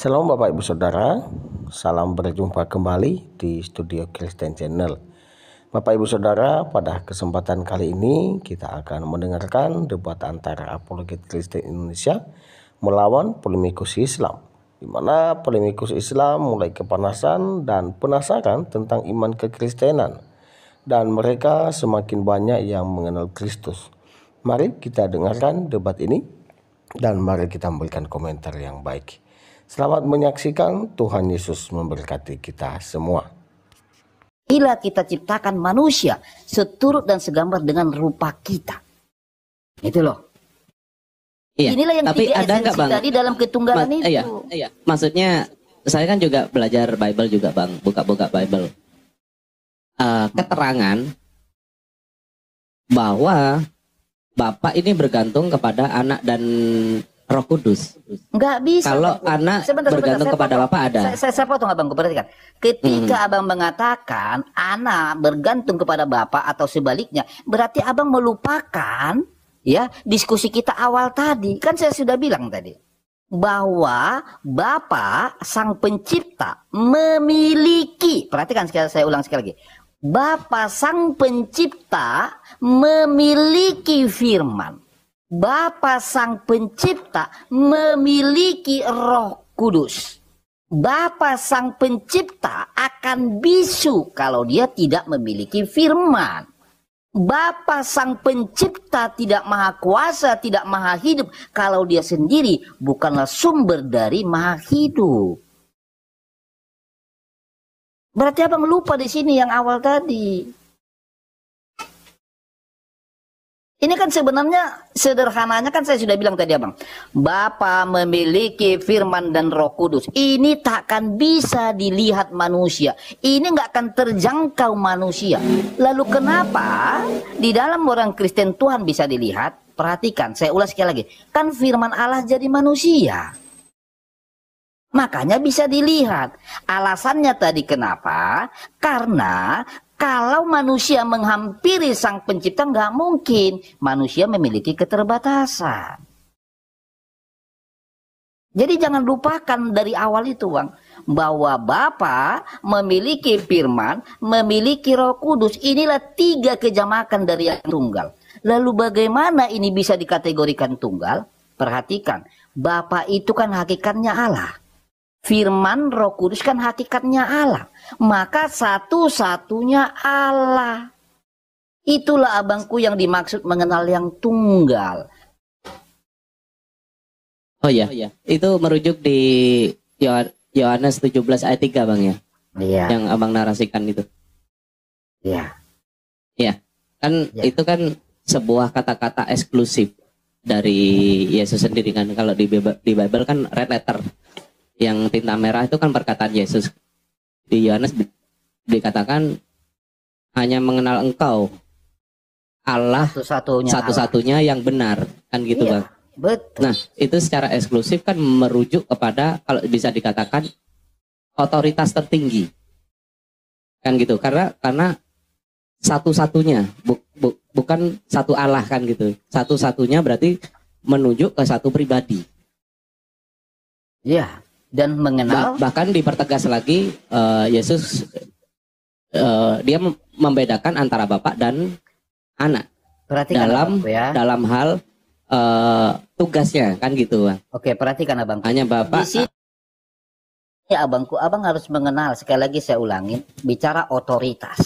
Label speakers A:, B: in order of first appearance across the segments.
A: Shalom Bapak Ibu Saudara, salam berjumpa kembali di Studio Kristen Channel. Bapak Ibu Saudara, pada kesempatan kali ini kita akan mendengarkan debat antara apologet Kristen Indonesia melawan polemikus Islam, di mana polemikus Islam mulai kepanasan dan penasaran tentang iman kekristenan, dan mereka semakin banyak yang mengenal Kristus. Mari kita dengarkan debat ini dan mari kita memberikan komentar yang baik. Selamat menyaksikan. Tuhan Yesus memberkati kita semua.
B: Bila kita ciptakan manusia seturut dan segambar dengan rupa kita, itu loh.
C: Iya,
B: Inilah yang
C: tapi
B: tiga
C: ada nggak,
B: esensi
C: Bang?
B: tadi dalam ketunggalan itu.
C: Iya. Maksudnya saya kan juga belajar Bible juga, Bang. Buka-buka Bible. Keterangan bahwa Bapak ini bergantung kepada Anak dan Roh Kudus.
B: Nggak bisa.
C: Kalau anak bergantung kepada Bapak ada.
B: Saya potong Abang, perhatikan. Ketika Abang mengatakan anak bergantung kepada Bapak atau sebaliknya, berarti Abang melupakan ya diskusi kita awal tadi. Kan saya sudah bilang tadi bahwa Bapa Sang Pencipta memiliki, perhatikan saya ulang sekali lagi. Bapa Sang Pencipta memiliki firman. Bapa Sang Pencipta memiliki Roh Kudus. Bapa Sang Pencipta akan bisu kalau dia tidak memiliki firman. Bapa Sang Pencipta tidak maha kuasa, tidak maha hidup kalau dia sendiri bukanlah sumber dari maha hidup. Berarti Abang lupa di sini yang awal tadi. Ini kan sebenarnya sederhananya kan saya sudah bilang tadi Abang. Bapa memiliki firman dan Roh Kudus. Ini takkan bisa dilihat manusia. Ini nggak akan terjangkau manusia. Lalu kenapa di dalam orang Kristen Tuhan bisa dilihat? Perhatikan, saya ulas sekali lagi. Kan firman Allah jadi manusia. Makanya bisa dilihat. Alasannya tadi kenapa? Karena kalau manusia menghampiri Sang Pencipta, nggak mungkin. Manusia memiliki keterbatasan. Jadi jangan lupakan dari awal itu, Bang. Bahwa Bapa memiliki firman, memiliki Roh Kudus. Inilah tiga kejamakan dari yang tunggal. Lalu bagaimana ini bisa dikategorikan tunggal? Perhatikan, Bapa itu kan hakikatnya Allah. Firman Roh Kudus kan hakikatnya Allah. Maka satu-satunya Allah. Itulah abangku yang dimaksud mengenal yang tunggal.
C: Oh iya, itu merujuk di Yohanes 17 ayat 3 Bang ya.
B: Iya.
C: Yang Abang narasikan itu.
B: Iya.
C: Iya. Kan itu kan sebuah kata-kata eksklusif dari Yesus sendiri kan. Kalau di Bible kan red letter. Yang tinta merah itu kan perkataan Yesus. Di Yohanes dikatakan hanya mengenal Engkau Allah satu-satunya yang benar, kan gitu Bang.
B: Betul.
C: Nah itu secara eksklusif kan merujuk kepada, kalau bisa dikatakan, otoritas tertinggi, kan gitu. Karena satu-satunya bukan satu Allah, kan gitu. Satu-satunya berarti menunjuk ke satu pribadi.
B: Iya. Dan mengenal,
C: bahkan dipertegas lagi Yesus dia membedakan antara Bapak dan Anak.
B: perhatikan
C: dalam hal tugasnya, kan gitu Bang.
B: Oke, perhatikan Abang.
C: Hanya Bapak.
B: Di sini ya Abangku, Abang harus mengenal, sekali lagi saya ulangin, bicara otoritas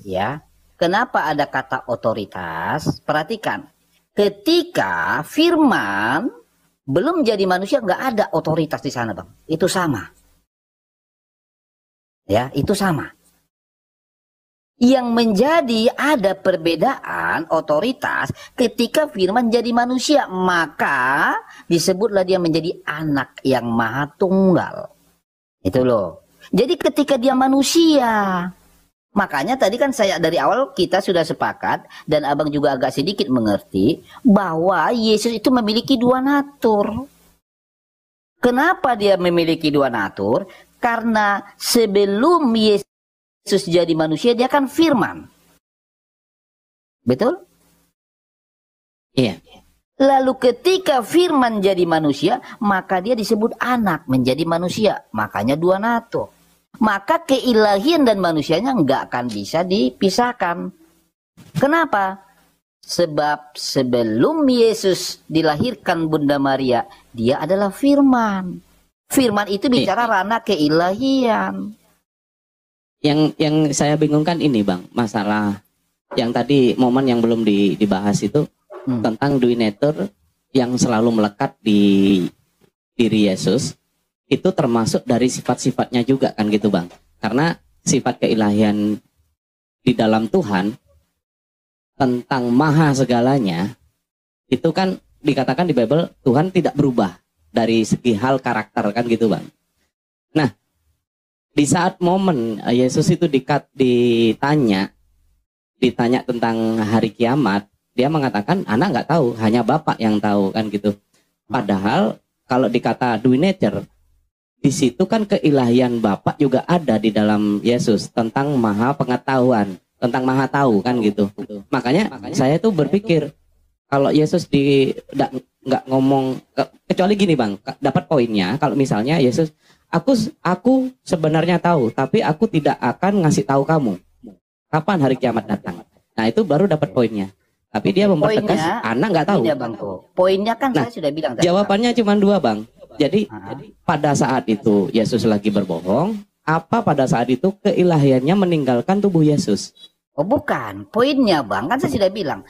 B: ya. Kenapa ada kata otoritas? Perhatikan, ketika firman belum jadi manusia, nggak ada otoritas di sana Bang. Itu sama. Ya, itu sama. Yang menjadi ada perbedaan otoritas ketika firman jadi manusia, maka disebutlah dia menjadi anak yang maha tunggal. Itu loh. Jadi ketika dia manusia, makanya tadi kan saya dari awal kita sudah sepakat dan Abang juga agak sedikit mengerti bahwa Yesus itu memiliki dua natur. Kenapa dia memiliki dua natur? Karena sebelum Yesus jadi manusia dia kan firman. Betul?
C: Iya.
B: Lalu ketika firman jadi manusia, maka dia disebut anak menjadi manusia. Makanya dua nato. Maka keilahian dan manusianya nggak akan bisa dipisahkan. Kenapa? Sebab sebelum Yesus dilahirkan Bunda Maria, dia adalah firman. Firman itu bicara ranah keilahian.
C: Yang saya bingungkan ini Bang, masalah yang tadi momen yang belum dibahas itu tentang duinatur yang selalu melekat di diri Yesus, itu termasuk dari sifat-sifatnya juga kan gitu Bang. Karena sifat keilahian di dalam Tuhan tentang maha segalanya itu kan dikatakan di Bible Tuhan tidak berubah dari segi hal karakter kan gitu Bang. Nah, di saat momen Yesus itu ditanya tentang hari kiamat, dia mengatakan anak nggak tahu, hanya Bapak yang tahu kan gitu. Padahal kalau dikata duinatur, di situ kan keilahian Bapak juga ada di dalam Yesus tentang maha pengetahuan, tentang maha tahu kan gitu. Makanya saya tuh berpikir kalau Yesus nggak ngomong, kecuali gini Bang, dapat poinnya kalau misalnya Yesus, aku sebenarnya tahu, tapi aku tidak akan ngasih tahu kamu kapan hari kiamat datang. Nah itu baru dapat poinnya. Tapi dia mempertegas anak nggak tahu.
B: Ya, Bang. Poinnya kan saya sudah bilang tadi.
C: Jawabannya cuma dua Bang. Jadi pada saat itu Yesus lagi berbohong, apa pada saat itu keilahiannya meninggalkan tubuh Yesus?
B: Oh bukan, poinnya Bang, kan saya sudah bilang.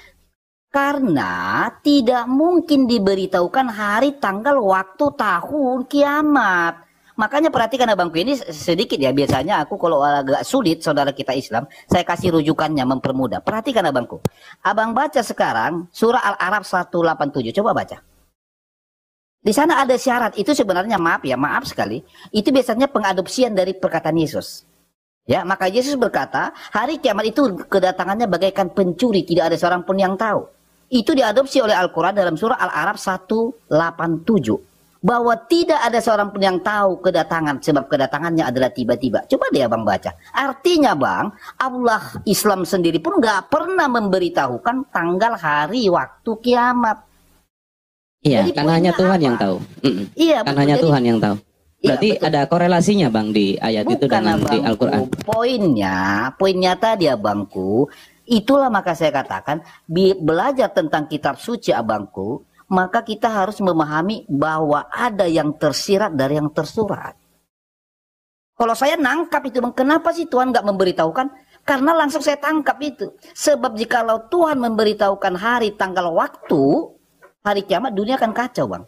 B: Karena tidak mungkin diberitahukan hari, tanggal, waktu, tahun kiamat. Makanya perhatikan abangku, ini sedikit ya, biasanya aku kalau agak sulit saudara kita Islam, saya kasih rujukannya mempermudah. Perhatikan abangku. Abang baca sekarang surah Al-A'raf 187, coba baca. Di sana ada syarat, itu sebenarnya maaf sekali, itu biasanya pengadopsian dari perkataan Yesus. Ya, maka Yesus berkata, hari kiamat itu kedatangannya bagaikan pencuri, tidak ada seorang pun yang tahu. Itu diadopsi oleh Al-Quran dalam surah Al-A'raf 187. Bahwa tidak ada seorang pun yang tahu kedatangan, sebab kedatangannya adalah tiba-tiba. Coba deh abang baca. Artinya Bang, Allah Islam sendiri pun nggak pernah memberitahukan tanggal, hari, waktu kiamat.
C: Iya, kan hanya Tuhan yang tahu.
B: Iya,
C: kan hanya Tuhan yang tahu. Berarti iya, ada korelasinya Bang di ayat itu dengan abangku, di Al-Quran.
B: Poinnya tadi abangku, itulah maka saya katakan, belajar tentang kitab suci abangku, maka kita harus memahami bahwa ada yang tersirat dari yang tersurat. Kalau saya nangkap itu Bang, kenapa sih Tuhan nggak memberitahukan? Karena langsung saya tangkap itu. Sebab jikalau Tuhan memberitahukan hari, tanggal, waktu, hari kiamat, dunia akan kacau Bang.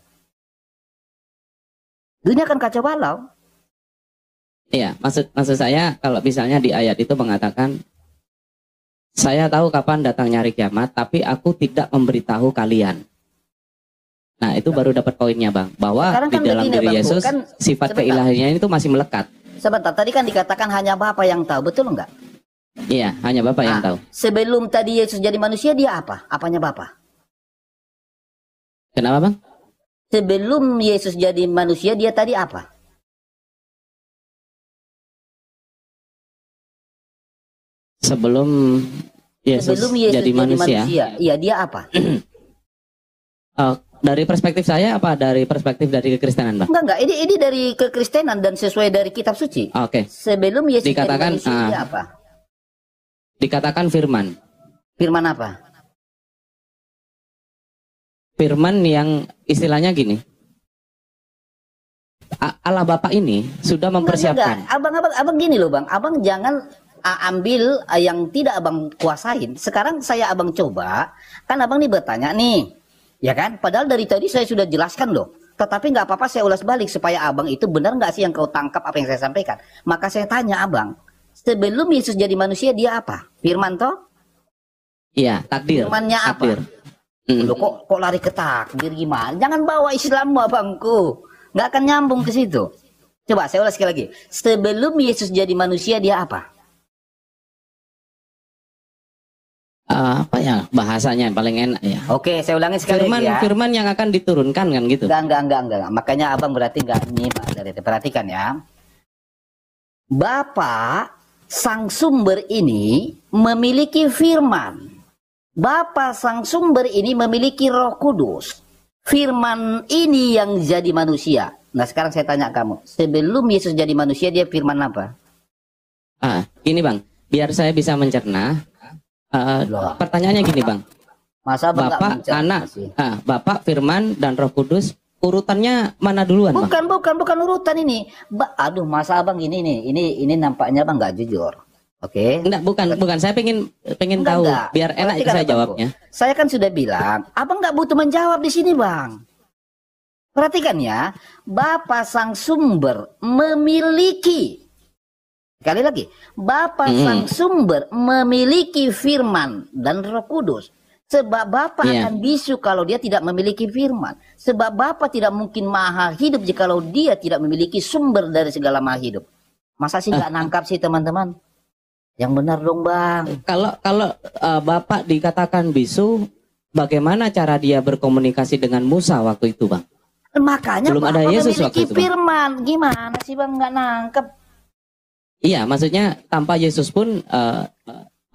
B: Dunia akan kacau balau.
C: Iya, maksud saya kalau misalnya di ayat itu mengatakan, saya tahu kapan datangnya hari kiamat, tapi aku tidak memberitahu kalian. Nah itu baru dapat poinnya Bang, bahwa kan di dalam diri Yesus kan, sifat keilahiannya itu masih melekat.
B: Sebentar, tadi kan dikatakan hanya Bapa yang tahu, betul enggak?
C: Iya, hanya Bapa yang tahu.
B: Sebelum tadi Yesus jadi manusia, dia apa? Apanya Bapa?
C: Kenapa Bang?
B: Sebelum Yesus jadi manusia, dia tadi apa?
C: Sebelum Yesus jadi manusia.
B: Iya, dia apa?
C: Dari perspektif saya apa dari perspektif dari kekristenan Bang?
B: Enggak, ini dari kekristenan dan sesuai dari kitab suci.
C: Oke.
B: Sebelum Yesus
C: dikatakan,
B: jadi manusia, dia apa?
C: Dikatakan firman.
B: Firman apa?
C: Firman yang istilahnya gini. Allah Bapa ini sudah mempersiapkan.
B: Abang gini loh Bang, abang jangan ambil yang tidak abang kuasain. Sekarang saya abang coba, kan abang nih bertanya nih, ya kan? Padahal dari tadi saya sudah jelaskan loh. Tetapi nggak apa-apa saya ulas balik supaya abang itu benar nggak sih yang kau tangkap apa yang saya sampaikan. Maka saya tanya abang, sebelum Yesus jadi manusia dia apa? Firman toh?
C: Iya, takdir.
B: Firmannya apa? Loh, kok lari ke takdir gimana? Jangan bawa Islammu abangku. Nggak akan nyambung ke situ. Coba saya ulas sekali lagi. Sebelum Yesus jadi manusia dia apa?
C: Apa ya bahasanya paling enak ya?
B: Oke, saya ulangi sekali lagi ya.
C: Firman yang akan diturunkan kan gitu.
B: Enggak. Makanya abang berarti nggak nyimak dari itu. Perhatikan ya. Bapa sang sumber ini memiliki firman. Bapa sang sumber ini memiliki Roh Kudus. Firman ini yang jadi manusia. Nah sekarang saya tanya kamu, sebelum Yesus jadi manusia dia firman apa?
C: Gini Bang, biar saya bisa mencerna. Pertanyaannya gini Bang.
B: Masa
C: Bapak, anak, Bapak, Firman, dan Roh Kudus, urutannya mana duluan Bang?
B: Bukan urutan ini. Aduh, masa abang ini nih, ini nampaknya Bang nggak jujur. Oke.
C: Enggak, bukan. Saya pengen tahu, biar enak itu saya jawabnya.
B: Saya kan sudah bilang, abang nggak butuh menjawab di sini Bang. Perhatikan ya, Bapa sang sumber memiliki. Sekali lagi, Bapa sang sumber memiliki firman dan Roh Kudus. Sebab Bapa akan bisu kalau dia tidak memiliki firman. Sebab Bapa tidak mungkin maha hidup jikalau dia tidak memiliki sumber dari segala maha hidup. Masa sih nggak nangkap sih teman-teman? Yang benar dong Bang.
C: Kalau Bapak dikatakan bisu, bagaimana cara dia berkomunikasi dengan Musa waktu itu Bang?
B: Makanya
C: belum
B: Bapak
C: ada Yesus waktu itu,
B: firman. Gimana sih Bang nggak nangkep?
C: Iya, maksudnya tanpa Yesus pun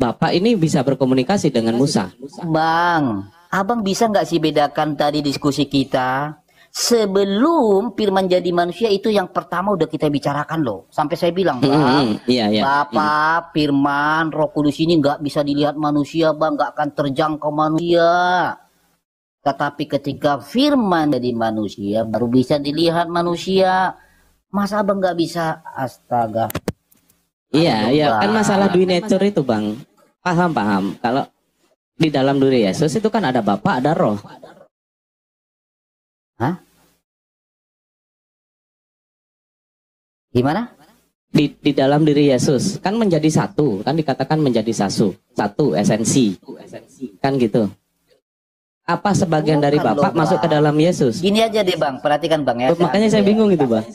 C: Bapak ini bisa berkomunikasi dengan Musa.
B: Bang, abang bisa nggak sih bedakan tadi diskusi kita? Sebelum firman jadi manusia itu yang pertama udah kita bicarakan loh. Sampai saya bilang Bang, Bapa, firman, Roh Kudus ini nggak bisa dilihat manusia Bang, nggak akan terjangkau manusia. Tetapi ketika firman jadi manusia baru bisa dilihat manusia. Masa abang nggak bisa? Astaga.
C: Iya, kan masalah dui nature itu Bang. Paham. Kalau di dalam diri Yesus itu kan ada Bapa, ada Roh.
B: Hah? Gimana?
C: Di dalam diri Yesus kan menjadi satu, kan dikatakan menjadi satu esensi, kan gitu. Apa sebagian dari Bapak masuk ke dalam Yesus?
B: Gini aja deh Bang, perhatikan Bang ya.
C: Makanya saya bingung itu Bang.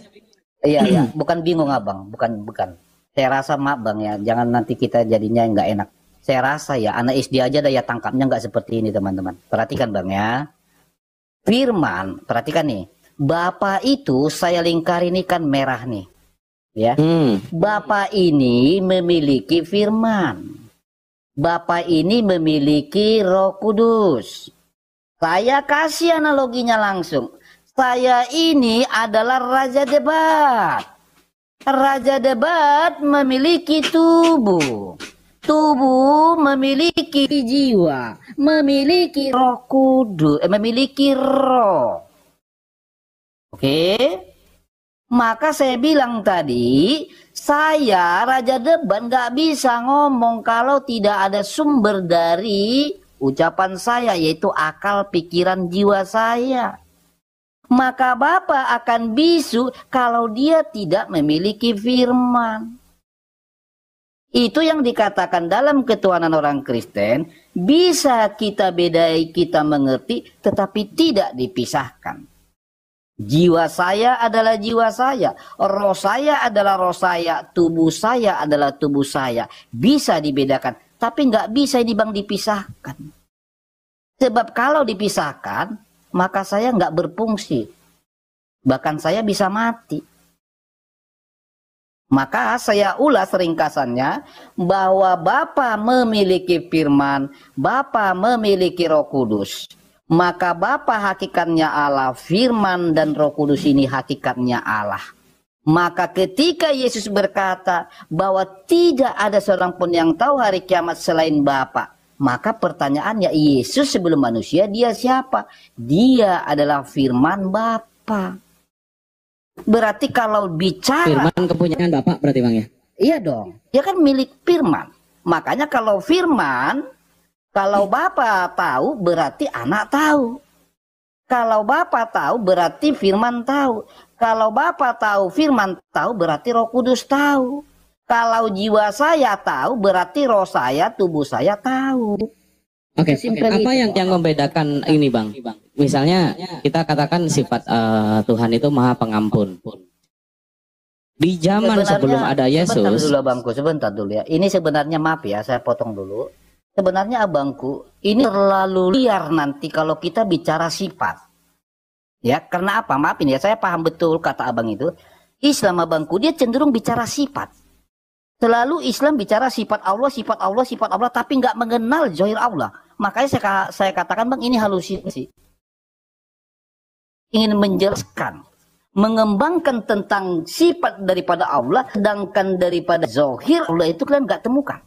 B: Iya, bukan bingung Abang, bukan. Saya rasa maaf Bang ya, jangan nanti kita jadinya nggak enak. Saya rasa ya, anak SD aja daya tangkapnya nggak seperti ini teman-teman. Perhatikan Bang ya. Firman, perhatikan nih. Bapa itu saya lingkari ini kan merah nih. Ya. Bapa ini memiliki firman. Bapa ini memiliki Roh Kudus. Saya kasih analoginya langsung. Saya ini adalah raja debat. Raja debat memiliki tubuh. Tubuh memiliki jiwa, memiliki Roh Kudus, memiliki roh. Oke? Maka saya bilang tadi, saya Raja Debat nggak bisa ngomong kalau tidak ada sumber dari ucapan saya, yaitu akal, pikiran, jiwa saya. Maka Bapa akan bisu kalau dia tidak memiliki firman. Itu yang dikatakan dalam ketuhanan orang Kristen, bisa kita bedai, kita mengerti, tetapi tidak dipisahkan. Jiwa saya adalah jiwa saya, roh saya adalah roh saya, tubuh saya adalah tubuh saya. Bisa dibedakan, tapi nggak bisa ini Bang dipisahkan. Sebab kalau dipisahkan, maka saya nggak berfungsi. Bahkan saya bisa mati. Maka saya ulas ringkasannya bahwa Bapa memiliki firman, Bapa memiliki Roh Kudus. Maka Bapa hakikatnya Allah, firman dan Roh Kudus ini hakikatnya Allah. Maka ketika Yesus berkata bahwa tidak ada seorang pun yang tahu hari kiamat selain Bapa, maka pertanyaannya, Yesus sebelum manusia dia siapa? Dia adalah firman Bapa. Berarti kalau bicara
C: firman kepunyaan Bapak berarti Bang ya?
B: Iya dong, dia kan milik firman. Makanya kalau firman, kalau Bapa tahu berarti anak tahu. Kalau Bapa tahu berarti firman tahu. Kalau Bapa tahu firman tahu berarti Roh Kudus tahu. Kalau jiwa saya tahu berarti roh saya, tubuh saya tahu.
C: Oke, apa yang membedakan ini Bang? Misalnya kita katakan sifat Tuhan itu Maha Pengampun. Di zaman sebelum ada Yesus.
B: Sebentar dulu Abangku, sebentar dulu ya. Ini sebenarnya maaf ya, saya potong dulu. Sebenarnya Abangku, ini terlalu liar nanti kalau kita bicara sifat. Ya, karena apa? Maafin ya, saya paham betul kata Abang itu. Islam Abangku, dia cenderung bicara sifat. Selalu Islam bicara sifat Allah, sifat Allah, sifat Allah, tapi nggak mengenal zahir Allah. Makanya saya katakan Bang, ini halusinasi. Ingin menjelaskan, mengembangkan tentang sifat daripada Allah, sedangkan daripada zahir Allah itu kalian nggak temukan.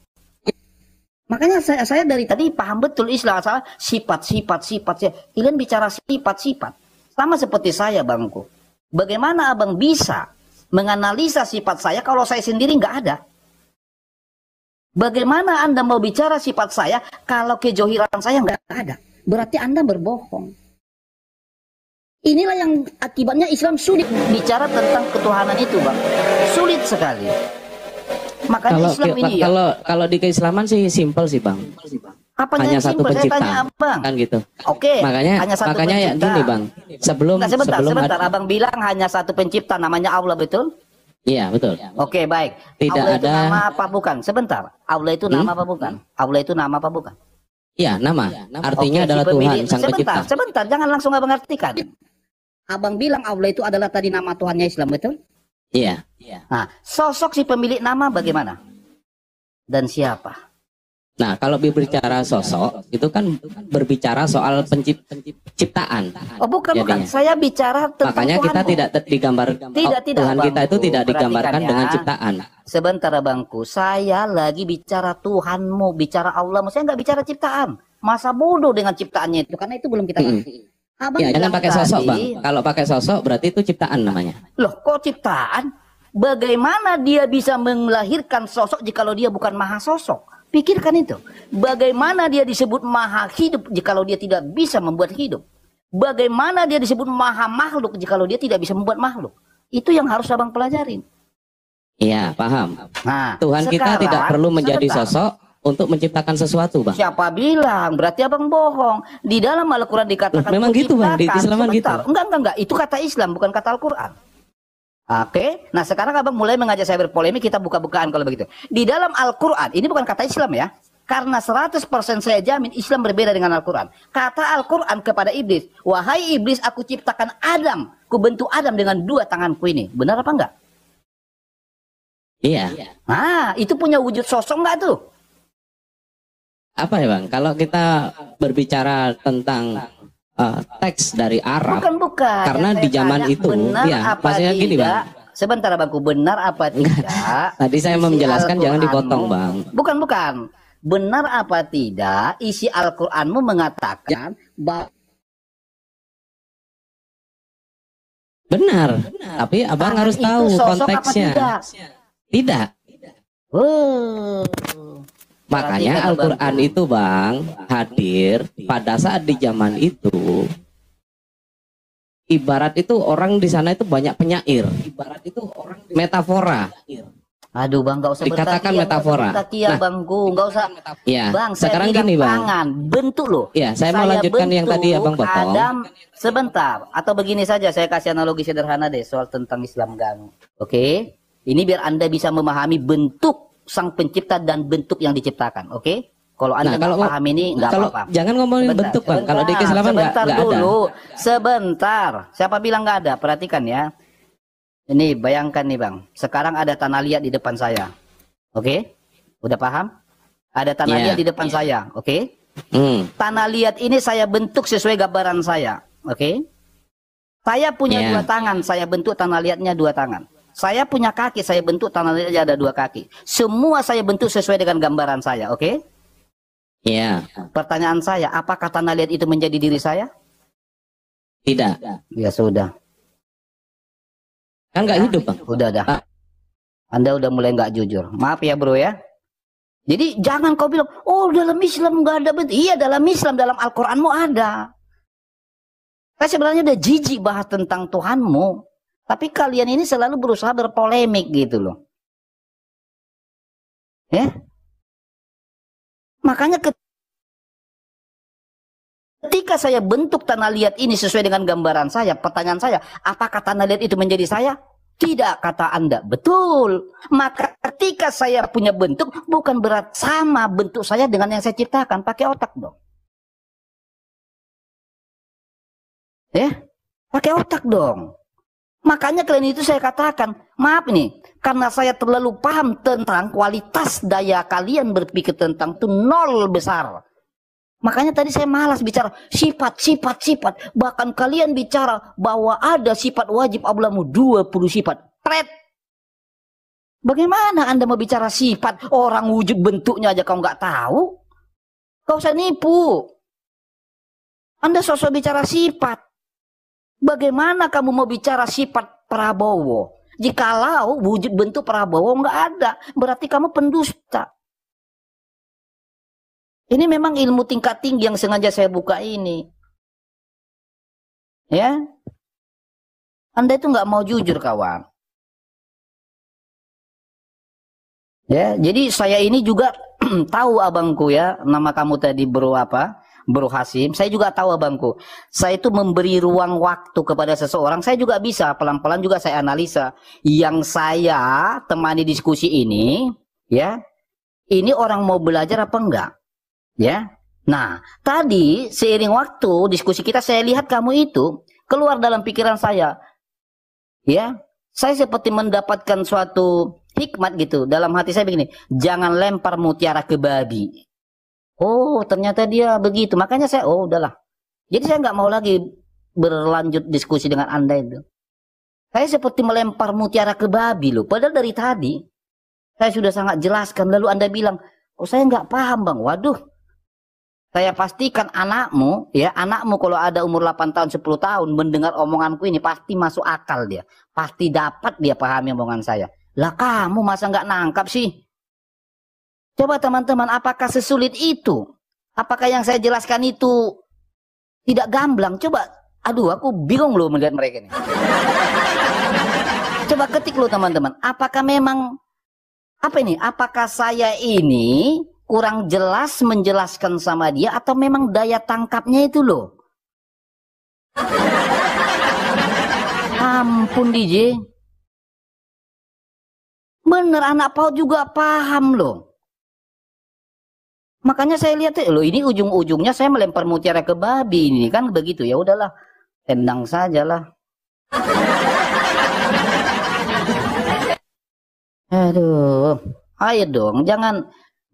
B: Makanya saya dari tadi paham betul Islam salah sifat. Kalian bicara sifat. Sama seperti saya Bangku. Bagaimana abang bisa menganalisa sifat saya kalau saya sendiri nggak ada? Bagaimana Anda mau bicara sifat saya kalau kejohiran saya nggak ada? Berarti Anda berbohong. Inilah yang akibatnya Islam sulit bicara tentang ketuhanan itu, Bang. Sulit sekali. Makanya Islam ini
C: kalau di keislaman sih simpel sih, Bang.
B: Apanya
C: hanya satu
B: simpel?
C: pencipta,
B: saya tanya, Bang.
C: Kan gitu.
B: Oke.
C: Makanya ya gini, Bang. Sebelum
B: sebentar. Abang bilang hanya satu pencipta, namanya Allah, betul?
C: Iya, betul.
B: Oke, baik.
C: Tidak
B: Allah
C: ada
B: itu nama apa bukan? Sebentar. Allah itu nama apa bukan? Allah itu nama apa bukan?
C: Iya, nama. Artinya adalah Tuhan Sang Pencipta.
B: Sebentar, jangan langsung abang artikan. Abang bilang Allah itu adalah tadi nama Tuhannya Islam, betul?
C: Iya.
B: Nah, sosok si pemilik nama bagaimana? Dan siapa?
C: Nah, kalau berbicara sosok, itu kan berbicara soal penciptaan.
B: Oh, bukan. Saya bicara tentang
C: makanya
B: Tuhanmu.
C: kita tidak digambar.
B: Tidak,
C: Tuhan
B: abangku.
C: kita itu tidak digambarkan
B: Ya.
C: dengan ciptaan.
B: Sebentar, abangku. Saya lagi bicara Tuhanmu, bicara Allahmu. Saya nggak bicara ciptaan. Masa bodoh dengan ciptaannya itu, karena itu belum kita ngerti. Abang
C: Ya, jangan pakai sosok,
B: tadi,
C: Bang. Kalau pakai sosok berarti itu ciptaan namanya.
B: Loh, kok ciptaan? Bagaimana dia bisa melahirkan sosok jikalau dia bukan maha sosok? Pikirkan itu. Bagaimana dia disebut maha hidup jikalau dia tidak bisa membuat hidup? Bagaimana dia disebut maha makhluk jikalau dia tidak bisa membuat makhluk? Itu yang harus abang pelajarin.
C: Iya, paham.
B: Nah,
C: Tuhan kita tidak perlu menjadi sosok untuk menciptakan sesuatu, Bang.
B: Siapa bilang? Berarti abang bohong. Di dalam Al-Quran dikatakan
C: memang gitu, Bang. Di Islam gitu.
B: Enggak. Itu kata Islam, bukan kata Al-Quran. Oke. Nah, sekarang abang mulai mengajak saya berpolemik, kita buka-bukaan kalau begitu. Di dalam Al-Quran, ini bukan kata Islam ya. Karena 100% saya jamin Islam berbeda dengan Al-Quran. Kata Al-Quran kepada iblis, wahai iblis, aku ciptakan Adam. Ku bentuk Adam dengan 2 tanganku ini. Benar apa enggak?
C: Iya.
B: Nah, itu punya wujud sosok enggak tuh?
C: Apa ya, Bang? Kalau kita berbicara tentang teks dari Arab,
B: Bukan.
C: karena di zaman itu, ya, maksudnya gini, Bang.
B: Sebentar, abangku, benar apa tidak?
C: Tadi saya mau menjelaskan, jangan dipotong, Bang.
B: Bukan. Benar apa tidak isi Al-Qur'anmu mengatakan bahwa
C: benar. Tapi abang harus tahu konteksnya. Tidak.
B: Oh.
C: Makanya Al-Quran itu, Bang, hadir pada saat di zaman itu. Ibarat itu orang di sana itu banyak penyair. Ibarat itu orang metafora.
B: Aduh, Bang, nggak usah
C: dikatakan metafora.
B: Nah, Bangku, nggak usah.
C: Ya,
B: Bang,
C: sekarang
B: saya
C: gini, Bang.
B: Tangan, bentuk loh.
C: Ya, saya mau lanjutkan yang tadi Abang potong.
B: Adam, sebentar. Atau begini saja, saya kasih analogi sederhana deh soal tentang Islam Gang. Oke? Ini biar Anda bisa memahami bentuk Sang Pencipta dan bentuk yang diciptakan, oke? Kalau Anda nggak paham ini nggak apa-apa.
C: Jangan ngomongin bentuk, Bang. Kalau di keislaman nggak ada.
B: Sebentar. Siapa bilang nggak ada? Perhatikan ya. Ini bayangkan nih, Bang. Sekarang ada tanah liat di depan saya, oke? Udah paham? Ada tanah liat di depan saya, oke? Tanah liat ini saya bentuk sesuai gambaran saya, oke? Saya punya 2 tangan, saya bentuk tanah liatnya 2 tangan. Saya punya kaki, saya bentuk tanah liatnya ada 2 kaki. Semua saya bentuk sesuai dengan gambaran saya, oke?
C: Iya.
B: Pertanyaan saya, apakah tanah liat itu menjadi diri saya?
C: Tidak.
B: Ya sudah.
C: Kan nggak hidup, Bang.
B: Udah dah. Anda udah mulai nggak jujur. Maaf ya, Bro ya. Jadi jangan kau bilang, oh dalam Islam nggak ada. Iya, dalam Islam, dalam Al-Quranmu ada. Saya sebenarnya udah jijik bahas tentang Tuhanmu. Tapi kalian ini selalu berusaha berpolemik gitu loh. Ya. Makanya ketika saya bentuk tanah liat ini sesuai dengan gambaran saya, pertanyaan saya, apakah tanah liat itu menjadi saya? Tidak, kata Anda. Betul. Maka ketika saya punya bentuk, bukan berat sama bentuk saya dengan yang saya ciptakan. Pakai otak dong. Ya, pakai otak dong. Makanya kalian itu saya katakan, maaf nih, karena saya terlalu paham tentang kualitas daya kalian berpikir tentang itu nol besar. Makanya tadi saya malas bicara sifat. Bahkan kalian bicara bahwa ada sifat wajib Allahmu 20 sifat. Pret. Bagaimana Anda mau bicara sifat? Orang wujud bentuknya aja kau nggak tahu. Kau usah nipu. Anda sosok bicara sifat. Bagaimana kamu mau bicara sifat Prabowo? Jikalau wujud bentuk Prabowo nggak ada, berarti kamu pendusta. Ini memang ilmu tingkat tinggi yang sengaja saya buka ini. Ya, Anda itu nggak mau jujur, kawan. Ya, jadi saya ini juga tahu abangku ya, nama kamu tadi Bro apa? Bro Hasim. Saya juga tahu abangku. Saya itu memberi ruang waktu kepada seseorang. Saya juga bisa pelan-pelan juga saya analisa. Yang saya temani diskusi ini, ya, ini orang mau belajar apa enggak? Ya, nah tadi seiring waktu diskusi kita saya lihat kamu itu keluar dalam pikiran saya, ya, saya seperti mendapatkan suatu hikmat gitu dalam hati saya begini, jangan lempar mutiara ke babi. Oh ternyata dia begitu, makanya saya udahlah. Jadi saya nggak mau lagi berlanjut diskusi dengan Anda itu. Saya seperti melempar mutiara ke babi loh, padahal dari tadi saya sudah sangat jelaskan, lalu Anda bilang, oh saya nggak paham bang, waduh. Saya pastikan anakmu, ya, anakmu kalau ada umur 8 tahun, 10 tahun mendengar omonganku ini pasti masuk akal dia. Pasti dapat dia pahami omongan saya. Lah kamu masa nggak nangkap sih? Coba teman-teman, apakah sesulit itu? Apakah yang saya jelaskan itu tidak gamblang? Coba, aduh aku bingung loh melihat mereka ini. Coba ketik loh teman-teman, apakah memang, apa ini? Apakah saya ini kurang jelas menjelaskan sama dia atau memang daya tangkapnya itu loh. Ampun DJ. Bener anak PAUD juga paham loh. Makanya saya lihat loh ini ujung-ujungnya saya melempar mutiara ke babi ini kan begitu, ya udahlah. Tendang sajalah. Aduh. Ayo dong,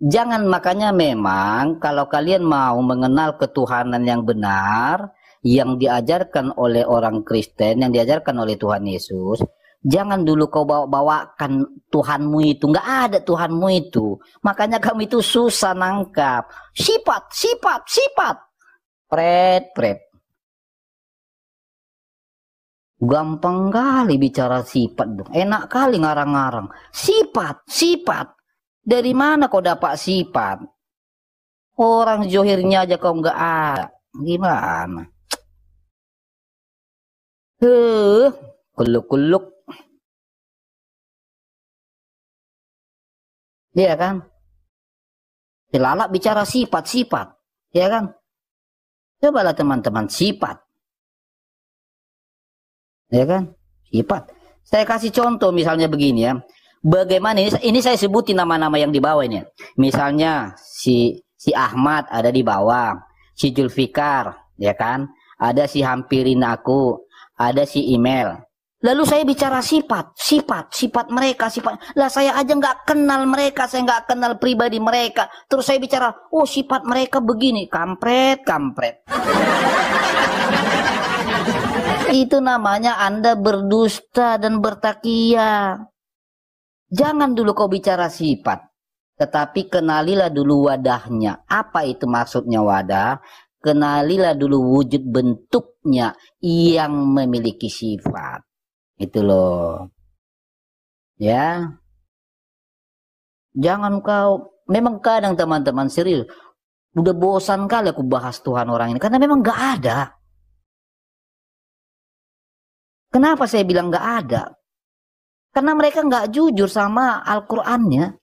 B: Jangan makanya memang kalau kalian mau mengenal ketuhanan yang benar, yang diajarkan oleh orang Kristen, yang diajarkan oleh Tuhan Yesus, jangan dulu kau bawakan Tuhanmu itu. Nggak ada Tuhanmu itu. Makanya kamu itu susah nangkap. Sifat. Pret. Gampang kali bicara sifat dong. Enak kali ngarang-ngarang. Sifat. Dari mana kau dapat sifat? Orang johirnya aja kau nggak ada. Gimana? Kuluk-kuluk. Iya kan? Lalak bicara sifat. Iya kan? Cobalah teman-teman, sifat. Iya kan? Sifat. Saya kasih contoh misalnya begini ya. Bagaimana ini saya sebutin nama-nama yang di bawah ini. Misalnya si Ahmad ada di bawah, si Julfikar, ya kan? Ada si Hampirin aku, ada si Email. Lalu saya bicara sifat mereka, Lah saya aja nggak kenal mereka, saya nggak kenal pribadi mereka. Terus saya bicara, oh sifat mereka begini, kampret. Itu namanya Anda berdusta dan bertakia. Jangan dulu kau bicara sifat, tetapi kenalilah dulu wadahnya. Apa itu maksudnya wadah? Kenalilah dulu wujud bentuknya yang memiliki sifat. Itu loh. Ya. Jangan kau, memang kadang teman-teman serius, udah bosan kali aku bahas Tuhan orang ini, karena memang gak ada. Kenapa saya bilang gak ada? Karena mereka nggak jujur sama Al-Qur'annya.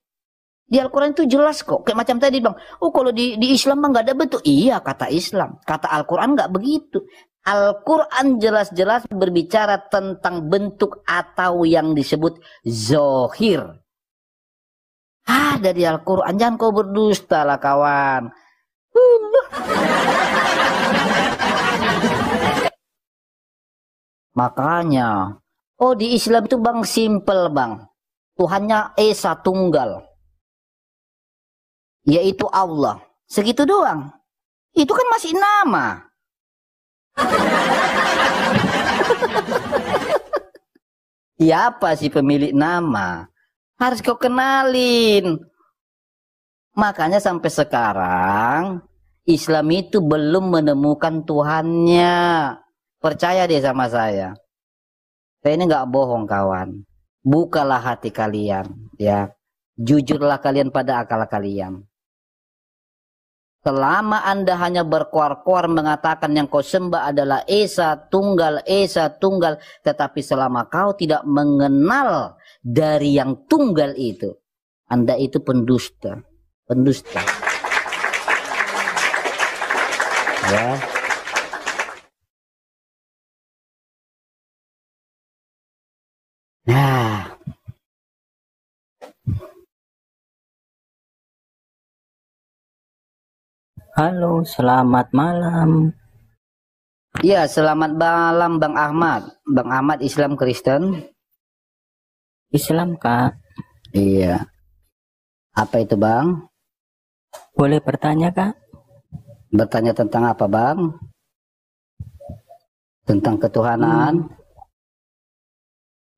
B: Di Al-Quran itu jelas kok. Kayak macam tadi bang, oh kalau di Islam mah nggak ada bentuk. Iya kata Islam. Kata Al-Quran nggak begitu. Al-Quran jelas-jelas berbicara tentang bentuk atau yang disebut zohir. Ada di Al-Quran. Jangan kau berdusta lah kawan. Makanya, oh di Islam itu bang simple bang. Tuhannya Esa Tunggal. Yaitu Allah. Segitu doang. Itu kan masih nama. Siapa sih pemilik nama? Harus kau kenalin. Makanya sampai sekarang Islam itu belum menemukan Tuhannya. Percaya deh sama saya. Saya ini nggak bohong kawan. Bukalah hati kalian, ya. Jujurlah kalian pada akal kalian. Selama Anda hanya berkoar-koar mengatakan yang kau sembah adalah Esa Tunggal, tetapi selama kau tidak mengenal dari yang tunggal itu, Anda itu pendusta. Pendusta. Ya. Nah,
D: halo, selamat malam.
B: ya, selamat malam Bang Ahmad. Bang Ahmad Islam Kristen?
D: Islam, Kak.
B: Iya. Apa itu, Bang?
D: Boleh bertanya, Kak?
B: Bertanya tentang apa, Bang? Tentang ketuhanan?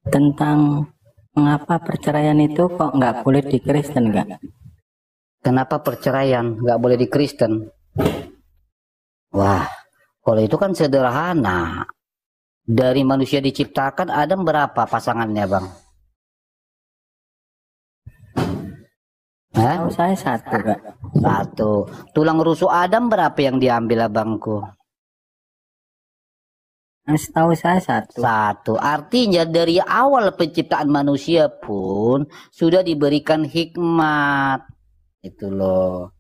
D: Tentang mengapa perceraian itu kok nggak boleh di Kristen, Kak?
B: Kenapa perceraian nggak boleh di Kristen? Wah, kalau itu kan sederhana. Dari manusia diciptakan Adam berapa pasangannya, Bang? Hah?
D: Tahu saya satu, Kak.
B: Satu. Tulang rusuk Adam berapa yang diambil, abangku?
D: Tahu saya satu.
B: Satu. Artinya dari awal penciptaan manusia pun sudah diberikan hikmat. Itu loh.